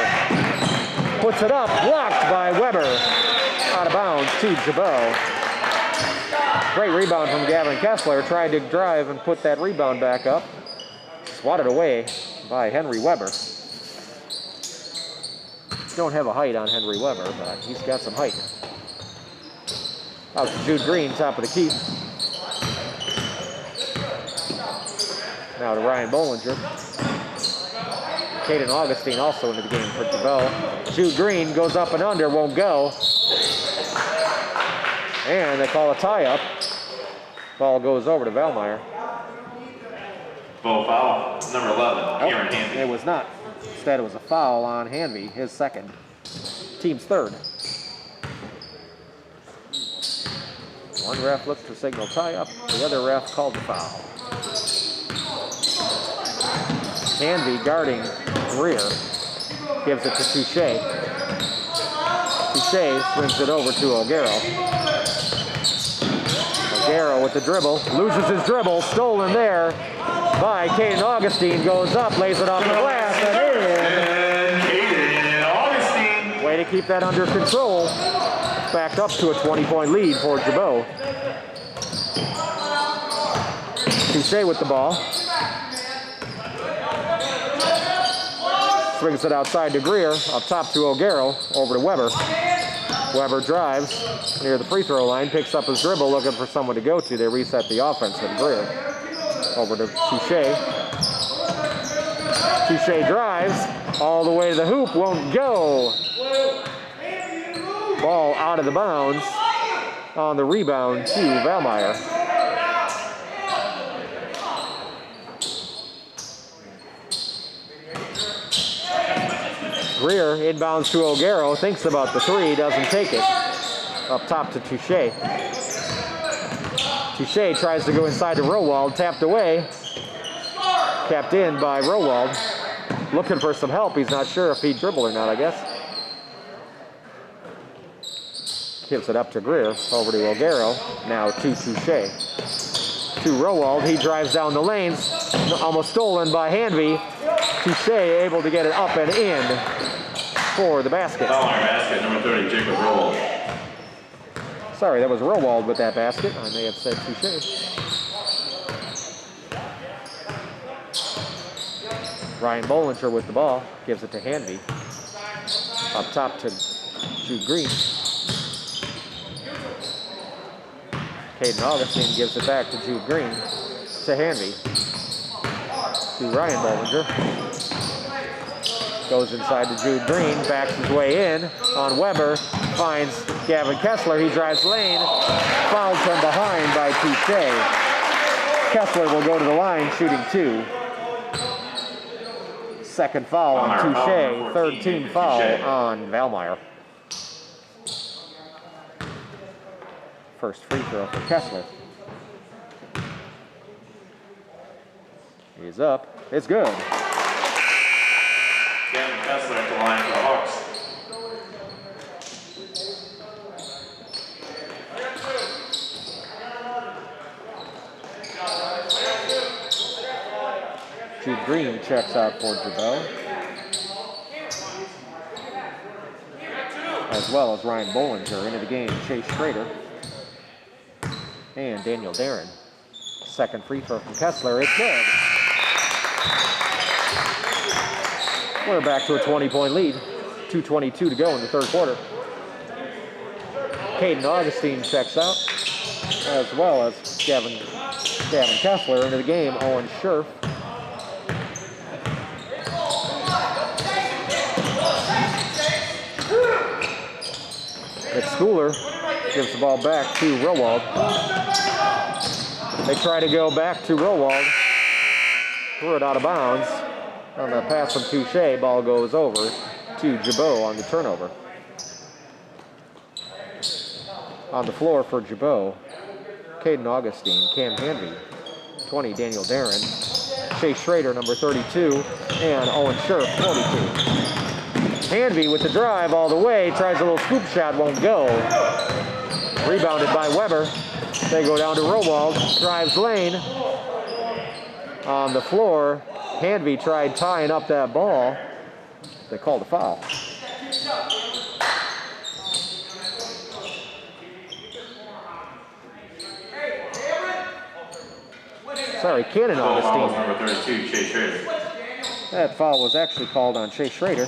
puts it up. Blocked by Weber. Out of bounds to Gibault. Great rebound from Gavin Kessler. Tried to drive and put that rebound back up. Swatted away by Henry Weber. Don't have a height on Henry Weber, but he's got some height. Out to Jude Green, top of the key. Now to Ryan Bollinger. Caden Augustine also into the game for Gibault. Jude Green goes up and under, won't go. And they call a tie-up. Ball goes over to Valmeyer. Full foul, number 11, Kieran Handy. It was not. Instead, it was a foul on Hanvey, his second. Team's third. One ref looks to signal tie-up. The other ref called the foul. Hanvey guarding Greer. Gives it to Touche. Touche swings it over to O'Gara. O'Gara with the dribble. Loses his dribble. Stolen there by Caden Augustine. Goes up, lays it off the glass, and in. Caden Augustine. Way to keep that under control. Back up to a 20-point lead for Gibault. Touche with the ball. Swings it outside to Greer, up top to O'Gara, over to Weber. Weber drives near the free throw line, picks up his dribble, looking for someone to go to. They reset the offense with Greer. Over to Touche. Touche drives all the way to the hoop, won't go. Ball out of the bounds on the rebound to Valmeyer. Greer inbounds to O'Gara, thinks about the three, doesn't take it. Up top to Touche. Touche tries to go inside to Rowald, tapped away. Capped in by Rowald. Looking for some help, he's not sure if he'd dribble or not, I guess. Gives it up to Greer, over to O'Gara, now to Touche. To Rowald, he drives down the lanes, almost stolen by Hanvey. Touche able to get it up and in for the basket. Valmeyer basket, number 30, Jacob Rowald. Sorry, that was Rowald with that basket. I may have said Touche. Ryan Bollinger with the ball, gives it to Hanvey. Up top to Jude Green. Caden Augustine gives it back to Jude Green, to Hanvey, to Ryan Bollinger. Goes inside to Jude Green, backs his way in on Weber, finds Gavin Kessler, he drives lane, fouled from behind by Touche. Kessler will go to the line shooting two. Second foul on Touche, third team foul on Valmeyer. First free throw for Kessler. He's up. It's good. Gavin Kessler at the line for the Hawks. Jude Green checks out for Gibault, as well as Ryan Bollinger. Into the game, Chase Schrader and Daniel Darren. Second free throw from Kessler. It's good. We're back to a 20-point lead. 2:22 to go in the third quarter. Caden Augustine checks out, as well as Gavin Kessler. Into the game, Owen Scherf. Nick Schooler gives the ball back to Rowald. They try to go back to Rowald. Threw it out of bounds. On the pass from Touche, ball goes over to Gibault on the turnover. On the floor for Gibault, Caden Augustine, Cam Hanvey, 20, Daniel Darren, Chase Schrader, number 32, and Owen Scherf, 42. Hanvey with the drive all the way, tries a little scoop shot, won't go. Rebounded by Weber. They go down to Rowald, drives lane. On the floor, Hanvey tried tying up that ball. They called a foul. Sorry, Cannon Augustine. Number 32, Chase Schrader. That foul was actually called on Chase Schrader.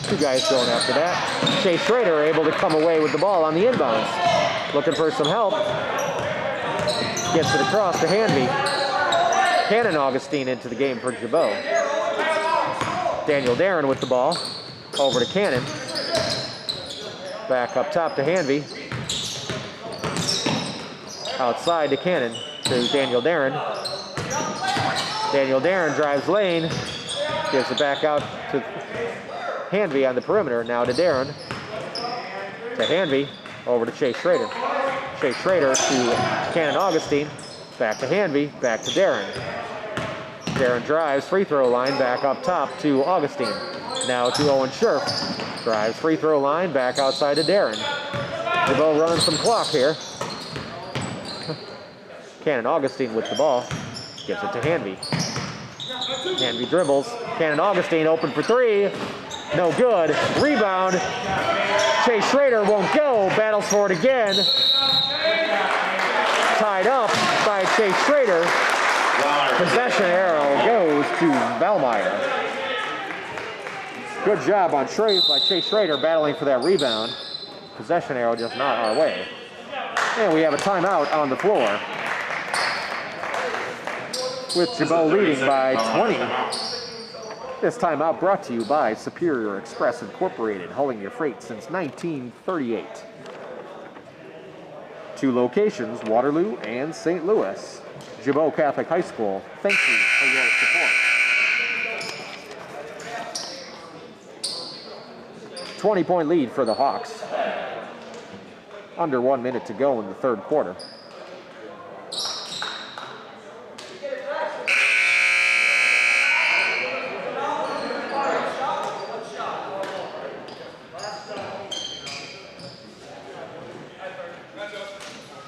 Two guys going after that. Chase Schrader able to come away with the ball on the inbounds. Looking for some help. Gets it across to Hanvey. Cannon Augustine into the game for Gibault. Daniel Darren with the ball. Over to Cannon. Back up top to Hanvey. Outside to Cannon, to Daniel Darren. Daniel Darren drives lane, gives it back out to Hanvey on the perimeter. Now to Darren, to Hanvey, over to Chase Schrader. Chase Schrader to Cannon Augustine, back to Hanvey, back to Darren. Darren drives, free throw line, back up top to Augustine. Now to Owen Scherf, drives, free throw line, back outside to Darren. Gibault running some clock here. Cannon Augustine with the ball, gives it to Hanvey. Hanvey dribbles, Cannon Augustine open for three, no good. Rebound, Chase Schrader won't go, battles for it again. Tied up by Chase Schrader. Possession arrow goes to Valmeyer. Good job on by Chase Schrader battling for that rebound. Possession arrow just not our way. And we have a timeout on the floor, with Gibault leading by 20. This timeout brought to you by Superior Express Incorporated, hauling your freight since 1938. 2 locations, Waterloo and St. Louis. Gibault Catholic High School, thank you for your support. 20-point lead for the Hawks. Under 1 minute to go in the third quarter.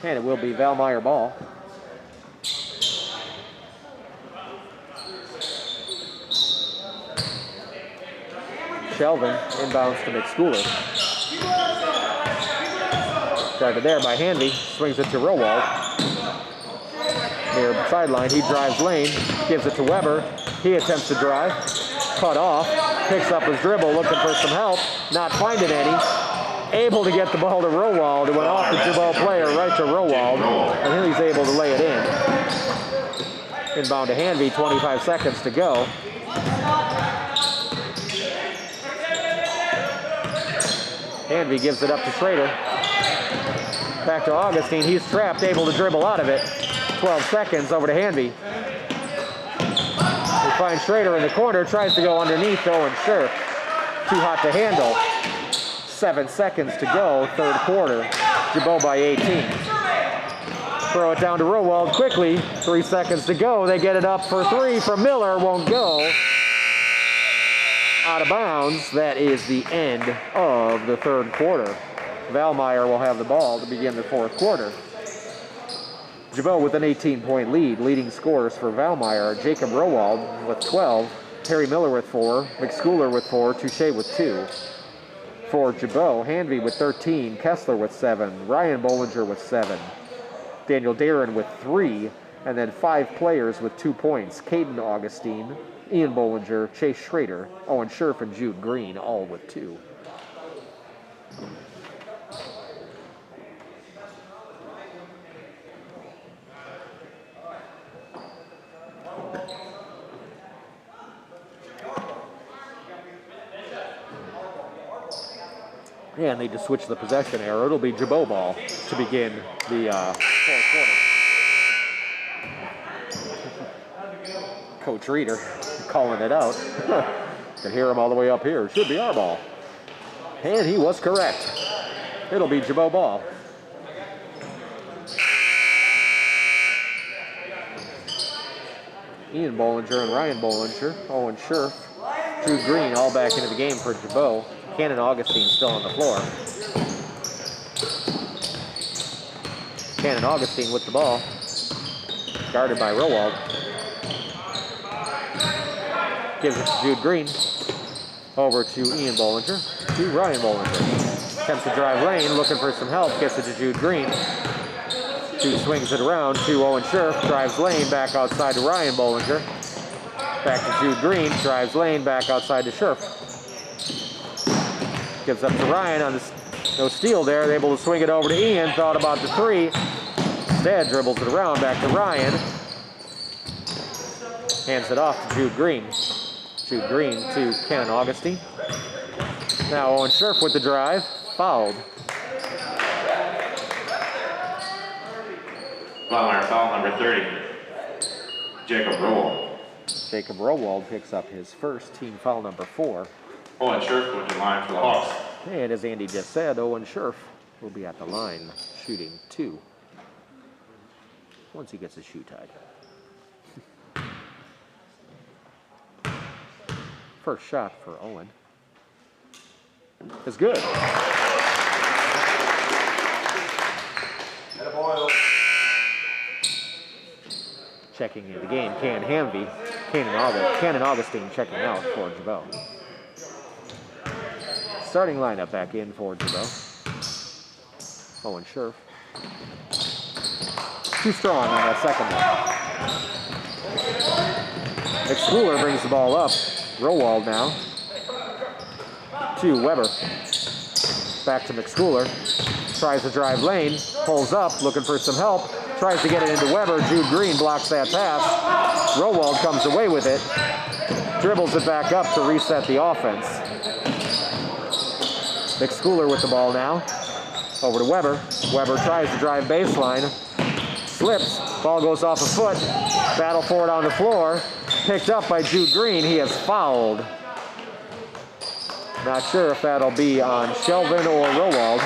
And it will be Valmeyer ball. Shelvin inbounds to McSchooler. Started there by Hanvey, swings it to Rowald. Near sideline, he drives lane, gives it to Weber. He attempts to drive, cut off, picks up his dribble, looking for some help, not finding any. Able to get the ball to Rowald. It went off the Gibault player right to Rowald, and then he's able to lay it in. Inbound to Hanvey, 25 seconds to go. Hanvey gives it up to Schrader. Back to Augustine, he's trapped, able to dribble out of it. 12 seconds, over to Hanvey. We find Schrader in the corner, tries to go underneath Owen Scherf. Too hot to handle. 7 seconds to go, third quarter. Gibault by 18. Throw it down to Rowald quickly. 3 seconds to go. They get it up for three from Miller. Won't go. Out of bounds. That is the end of the third quarter. Valmeyer will have the ball to begin the fourth quarter. Gibault with an 18-point lead. Leading scorers for Valmeyer: Jacob Rowald with 12, Terry Miller with 4, McSchooler with 4, Touche with 2. For Gibault, Hanvey with 13, Kessler with 7, Ryan Bollinger with 7, Daniel Darren with 3, and then 5 players with 2 points: Caden Augustine, Ian Bollinger, Chase Schrader, Owen Scherf, and Jude Green, all with 2. And they just switch the possession arrow. It'll be Gibault ball to begin the fourth quarter. Coach Reeder calling it out. Can hear him all the way up here. Should be our ball. And he was correct. It'll be Gibault ball. Ian Bollinger and Ryan Bollinger, Owen Scherf, Drew Green all back into the game for Gibault. Cannon Augustine still on the floor. Cannon Augustine with the ball. Guarded by Rowald. Gives it to Jude Green. Over to Ian Bollinger. To Ryan Bollinger. Attempts to drive lane, looking for some help. Gets it to Jude Green. Jude swings it around to Owen Scherf. Drives lane, back outside to Ryan Bollinger. Back to Jude Green. Drives lane, back outside to Scherf. Gives up to Ryan on this, no steal there. They're able to swing it over to Ian. Thought about the three. Instead, dribbles it around back to Ryan. Hands it off to Jude Green. Jude Green to Cannon Augustine. Now Owen Scherf with the drive. Fouled. Valmeyer foul number 30. Jacob Rowell. Jacob Rowald picks up his first, team foul number 4. Owen Scherf goes to the line for the Hawks. And as Andy just said, Owen Scherf will be at the line shooting 2 once he gets his shoe tied. First shot for Owen is good. Checking in the game, Cannon Augustine checking out for Gibault. Starting lineup back in for Gibault. Owen Scherf. Too strong on that second one. McSchooler brings the ball up. Rowald now. To Weber. Back to McSchooler. Tries to drive lane. Pulls up, looking for some help. Tries to get it into Weber. Jude Green blocks that pass. Rowald comes away with it. Dribbles it back up to reset the offense. McSchooler with the ball now. Over to Weber. Weber tries to drive baseline. Slips. Ball goes off a foot. Battle for it on the floor. Picked up by Jude Green. He is fouled. Not sure if that'll be on Shelvin or Rowald.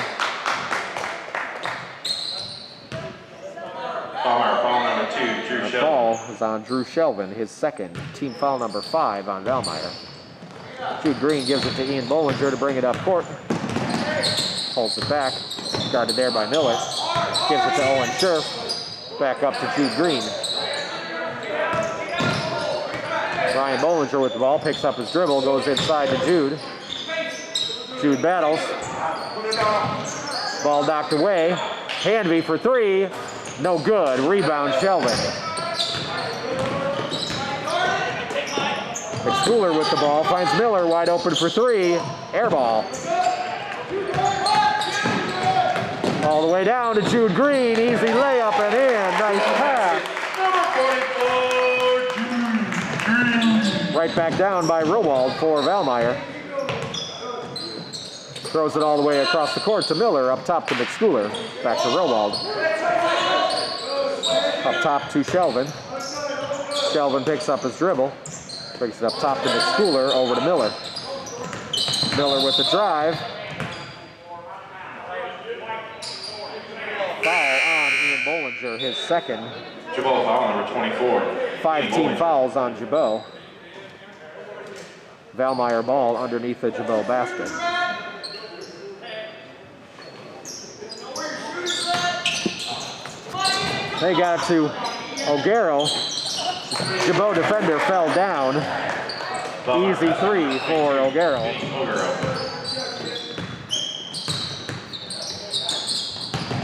Valmeyer foul number 2, Drew The Shelvin. foul is on Drew Shelvin, his second. Team foul number 5 on Valmeyer. Jude Green gives it to Ian Bollinger to bring it up court. Pulls it back. Guarded there by Miller. Gives it to Owen Scherf. Back up to Jude Green. Ryan Bollinger with the ball. Picks up his dribble. Goes inside to Jude. Jude battles. Ball knocked away. Hanvey for 3. No good. Rebound Shelvin. McSchooler with the ball. Finds Miller wide open for 3. Air ball. All the way down to Jude Green. Easy layup and in. Nice pass. Right back down by Rowald for Valmeyer. Throws it all the way across the court to Miller. Up top to McSchooler. Back to Rowald. Up top to Shelvin. Shelvin picks up his dribble. Brings it up top to McSchooler. Over to Miller. Miller with the drive. Foul on Ian Bollinger, his second. Gibault foul number 24. 5 team fouls on Gibault. Valmeyer ball underneath the Gibault basket. They got it to O'Garrow. Gibault defender fell down. Easy 3 for O'Garrow.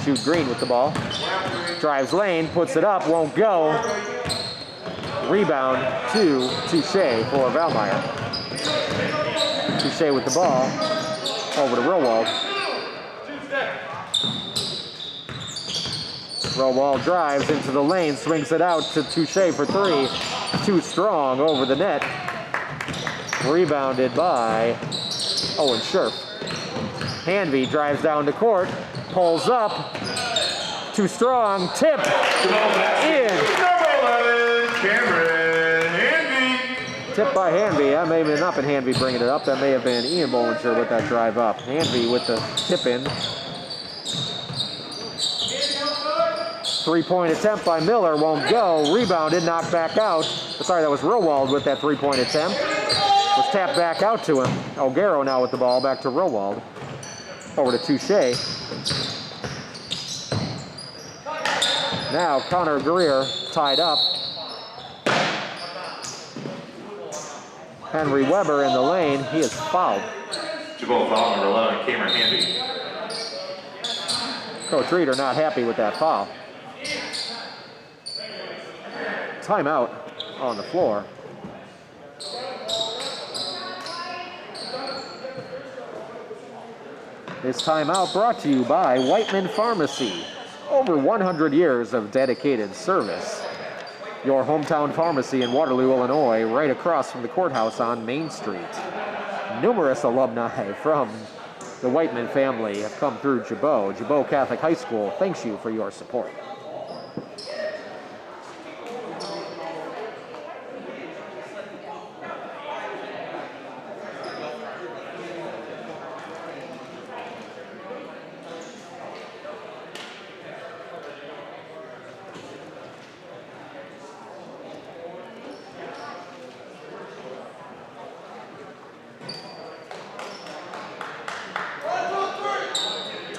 Jude Green with the ball. Drives lane, puts it up, won't go. Rebound to Touche for Valmeyer. Touche with the ball. Over to Rowald. Rowald drives into the lane, swings it out to Touche for 3. Too strong over the net. Rebounded by Owen Scherf. Hanvey drives down to court, pulls up. Too strong, tip, in. Cameron Hanvey. Tip by Hanvey. That may have not been Hanvey bringing it up. That may have been Ian Bollinger with that drive up. Hanvey with the tip in. 3-point attempt by Miller, won't go. Rebounded, knocked back out. Sorry, that was Rowald with that 3-point attempt. Was tapped back out to him. O'Garrow now with the ball, back to Rowald. Over to Touche. Now Connor Greer tied up. Henry Weber in the lane. He is fouled. Gibault foul number 11, Cameron Hanvey. Coach Reeder not happy with that foul. Timeout on the floor. This timeout brought to you by Whiteman Pharmacy. Over 100 years of dedicated service. Your hometown pharmacy in Waterloo, Illinois, right across from the courthouse on Main Street. Numerous alumni from the Whiteman family have come through Gibault. Gibault Catholic High School thanks you for your support.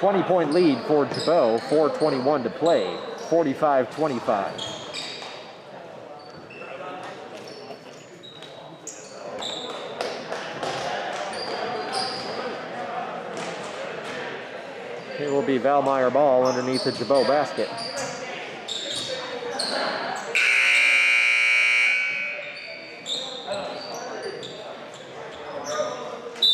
20-point lead for Gibault, 4:21 to play, 45-25. It will be Valmeyer ball underneath the Gibault basket.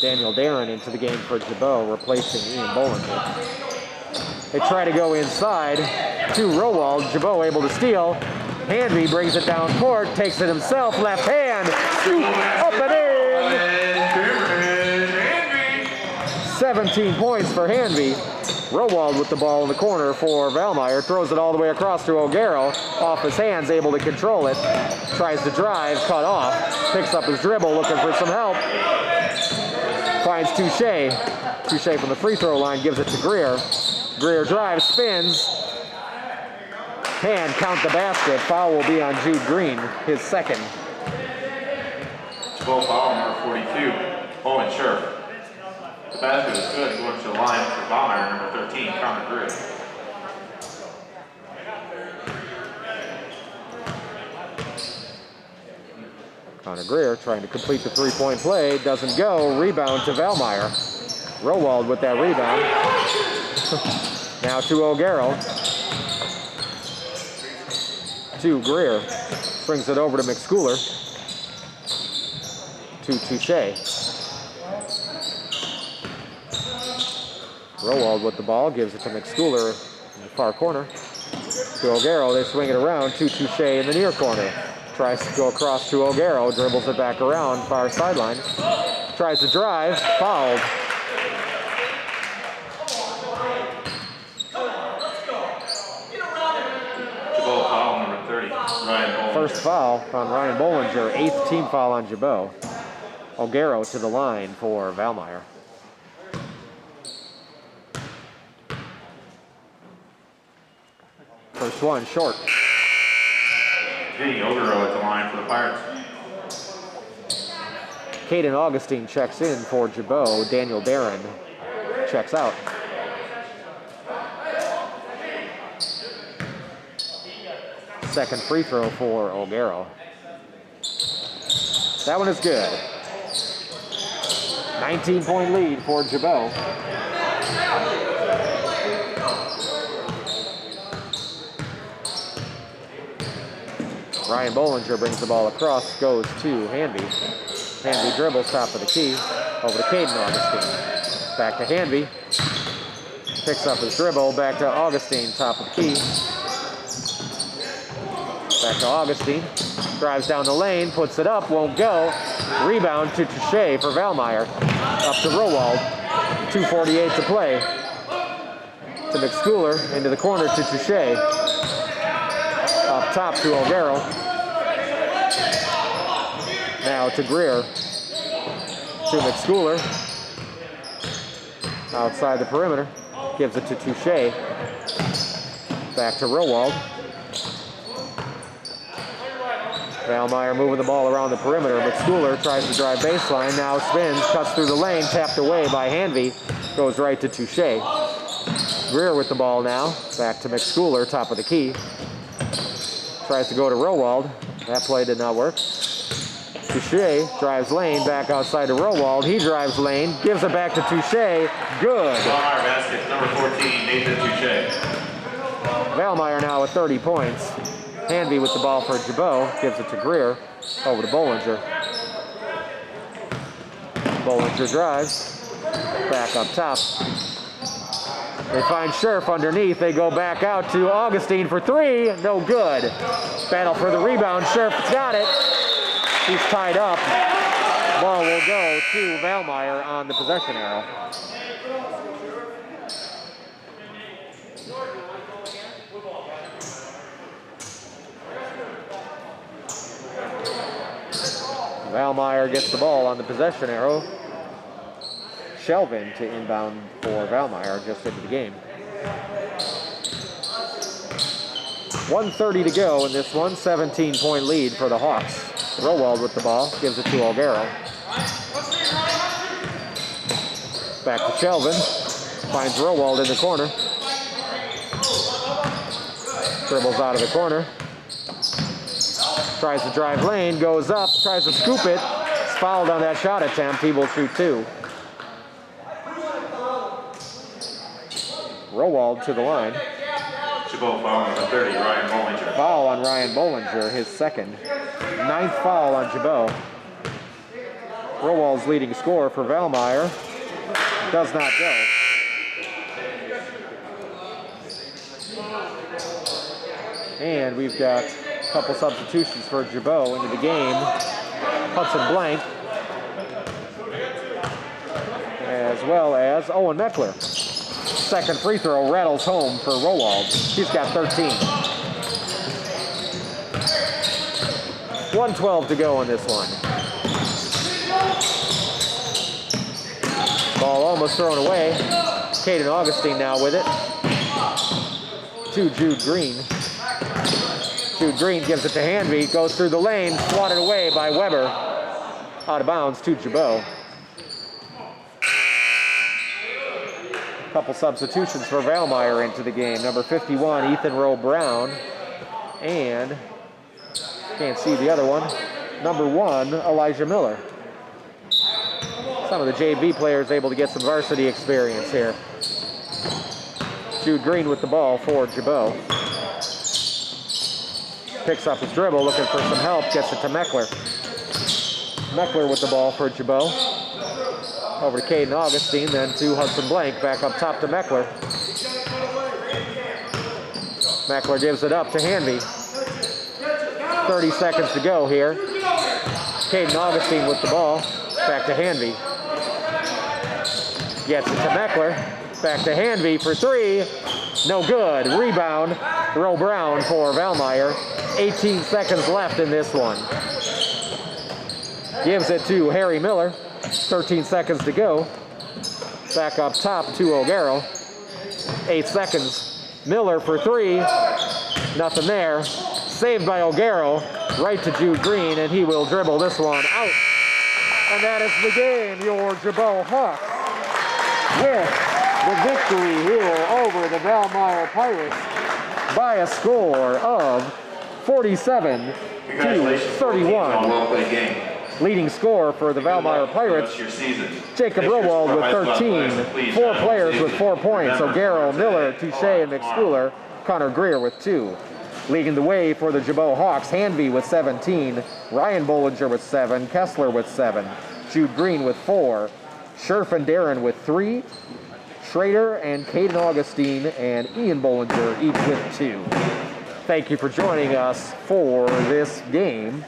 Daniel Darren into the game for Gibault, replacing Ian Bollinger. They try to go inside to Rowald. Gibault able to steal. Hanvey brings it down court, takes it himself, left hand, shoot, up and in. 17 points for Hanvey. Rowald with the ball in the corner for Valmeyer, throws it all the way across to O'Garrow, off his hands, able to control it, tries to drive, cut off, picks up his dribble, looking for some help, finds Touche. Touche from the free throw line gives it to Greer. Greer drives, spins, hand, count the basket. Foul will be on Jude Green, his second. Gibault foul number 42, Owen Scherf. The basket is good, going to the line for Valmeyer, number 13, Connor Greer. Connor Greer trying to complete the three-point play, doesn't go, rebound to Valmeyer. Rowald with that rebound. Now to O'Garrow. To Greer, brings it over to McSchooler. To Touche. Rowald with the ball, gives it to McSchooler in the far corner. To O'Garrow, they swing it around to Touche in the near corner. Tries to go across to O'Garrow, dribbles it back around, far sideline. Tries to drive, fouled. Gibault foul number 30, Ryan Bollinger. First foul on Ryan Bollinger, 8th team foul on Gibault. O'Garrow to the line for Valmeyer. First one, short. Vinny O'Garrow at the line for the Pirates. Caden Augustine checks in for Gibault. Daniel Darren checks out. Second free throw for O'Garrow. That one is good. 19-point lead for Gibault. Ryan Bollinger brings the ball across, goes to Hanvey. Hanvey dribbles top of the key, over to Caden Augustine. Back to Hanvey. Picks up his dribble, back to Augustine, top of the key. Back to Augustine. Drives down the lane, puts it up, won't go. Rebound to Touche for Valmeyer. Up to Rowald. 2:48 to play. To McSchooler, into the corner to Touche. Up top to O'Garrow. Now to Greer. To McSchooler. Outside the perimeter. Gives it to Touche. Back to Rowald. Valmeyer moving the ball around the perimeter. McSchooler tries to drive baseline. Now spins, cuts through the lane, tapped away by Hanvey. Goes right to Touche. Greer with the ball now. Back to McSchooler, top of the key. Tries to go to Rowald. That play did not work. Touche drives lane, back outside to Rowald. He drives lane, gives it back to Touche. Good. Valmeyer basket, number 14, Nathan Touche. Valmeyer now with 30 points. Hanvey with the ball for Gibault. Gives it to Greer. Over to Bollinger. Bollinger drives. Back up top. They find Scherf underneath. They go back out to Augustine for three. No good. Battle for the rebound. Scherf's got it. He's tied up. Ball will go to Valmeyer on the possession arrow. Valmeyer gets the ball on the possession arrow. Shelvin to inbound for Valmeyer just into the game. 1:30 to go in this one. 17-point lead for the Hawks. Rowald with the ball, gives it to O'Garrow. Back to Shelvin. Finds Rowald in the corner. Dribbles out of the corner. Tries to drive lane, goes up, tries to scoop it. He's fouled on that shot attempt. He will shoot 2. Rowald to the line. Gibault foul number 30, Ryan Bollinger. Foul on Ryan Bollinger, his second. 9th foul on Gibault. Rowald's leading scorer for Valmeyer. Does not go. And we've got a couple substitutions for Gibault into the game. Hudson Blank, as well as Owen Meckler. Second free throw rattles home for Rowald. He's got 13. 1:12 to go in this one. Ball almost thrown away. Caden Augustine now with it. To Jude Green. Jude Green gives it to Hanby, goes through the lane, swatted away by Weber. Out of bounds to Gibault. Couple substitutions for Valmeyer into the game. Number 51, Ethan Rowe Brown. And, can't see the other one, number 1, Elijah Miller. Some of the JV players able to get some varsity experience here. Jude Green with the ball for Gibault. Picks up his dribble, looking for some help, gets it to Meckler. Meckler with the ball for Gibault. Over to Caden Augustine, then to Hudson Blank, back up top to Meckler. Meckler gives it up to Hanby. 30 seconds to go here. Caden Augustine with the ball, back to Hanby. Gets it to Meckler, back to Hanby for 3. No good. Rebound, Rowe Brown for Valmeyer. 18 seconds left in this one. Gives it to Harry Miller. 13 seconds to go. Back up top to O'Garrow. 8 seconds. Miller for 3. Nothing there. Saved by O'Garrow. Right to Jude Green, and he will dribble this one out. And that is the game. Your Gibault Hawks with the victory here over the Valmeyer Pirates by a score of 47 to 31. Well-played game. Leading scorer for the Valmeyer Pirates, Jacob Rowald with 13. 4 players with 4 points. O'Garrow, Miller, Touche, and McSchooler. Connor Greer with 2. Leading the way for the Gibault Hawks, Hanby with 17. Ryan Bollinger with 7. Kessler with 7. Jude Green with 4. Scherf and Darren with 3. Schrader and Caden Augustine and Ian Bollinger each with 2. Thank you for joining us for this game.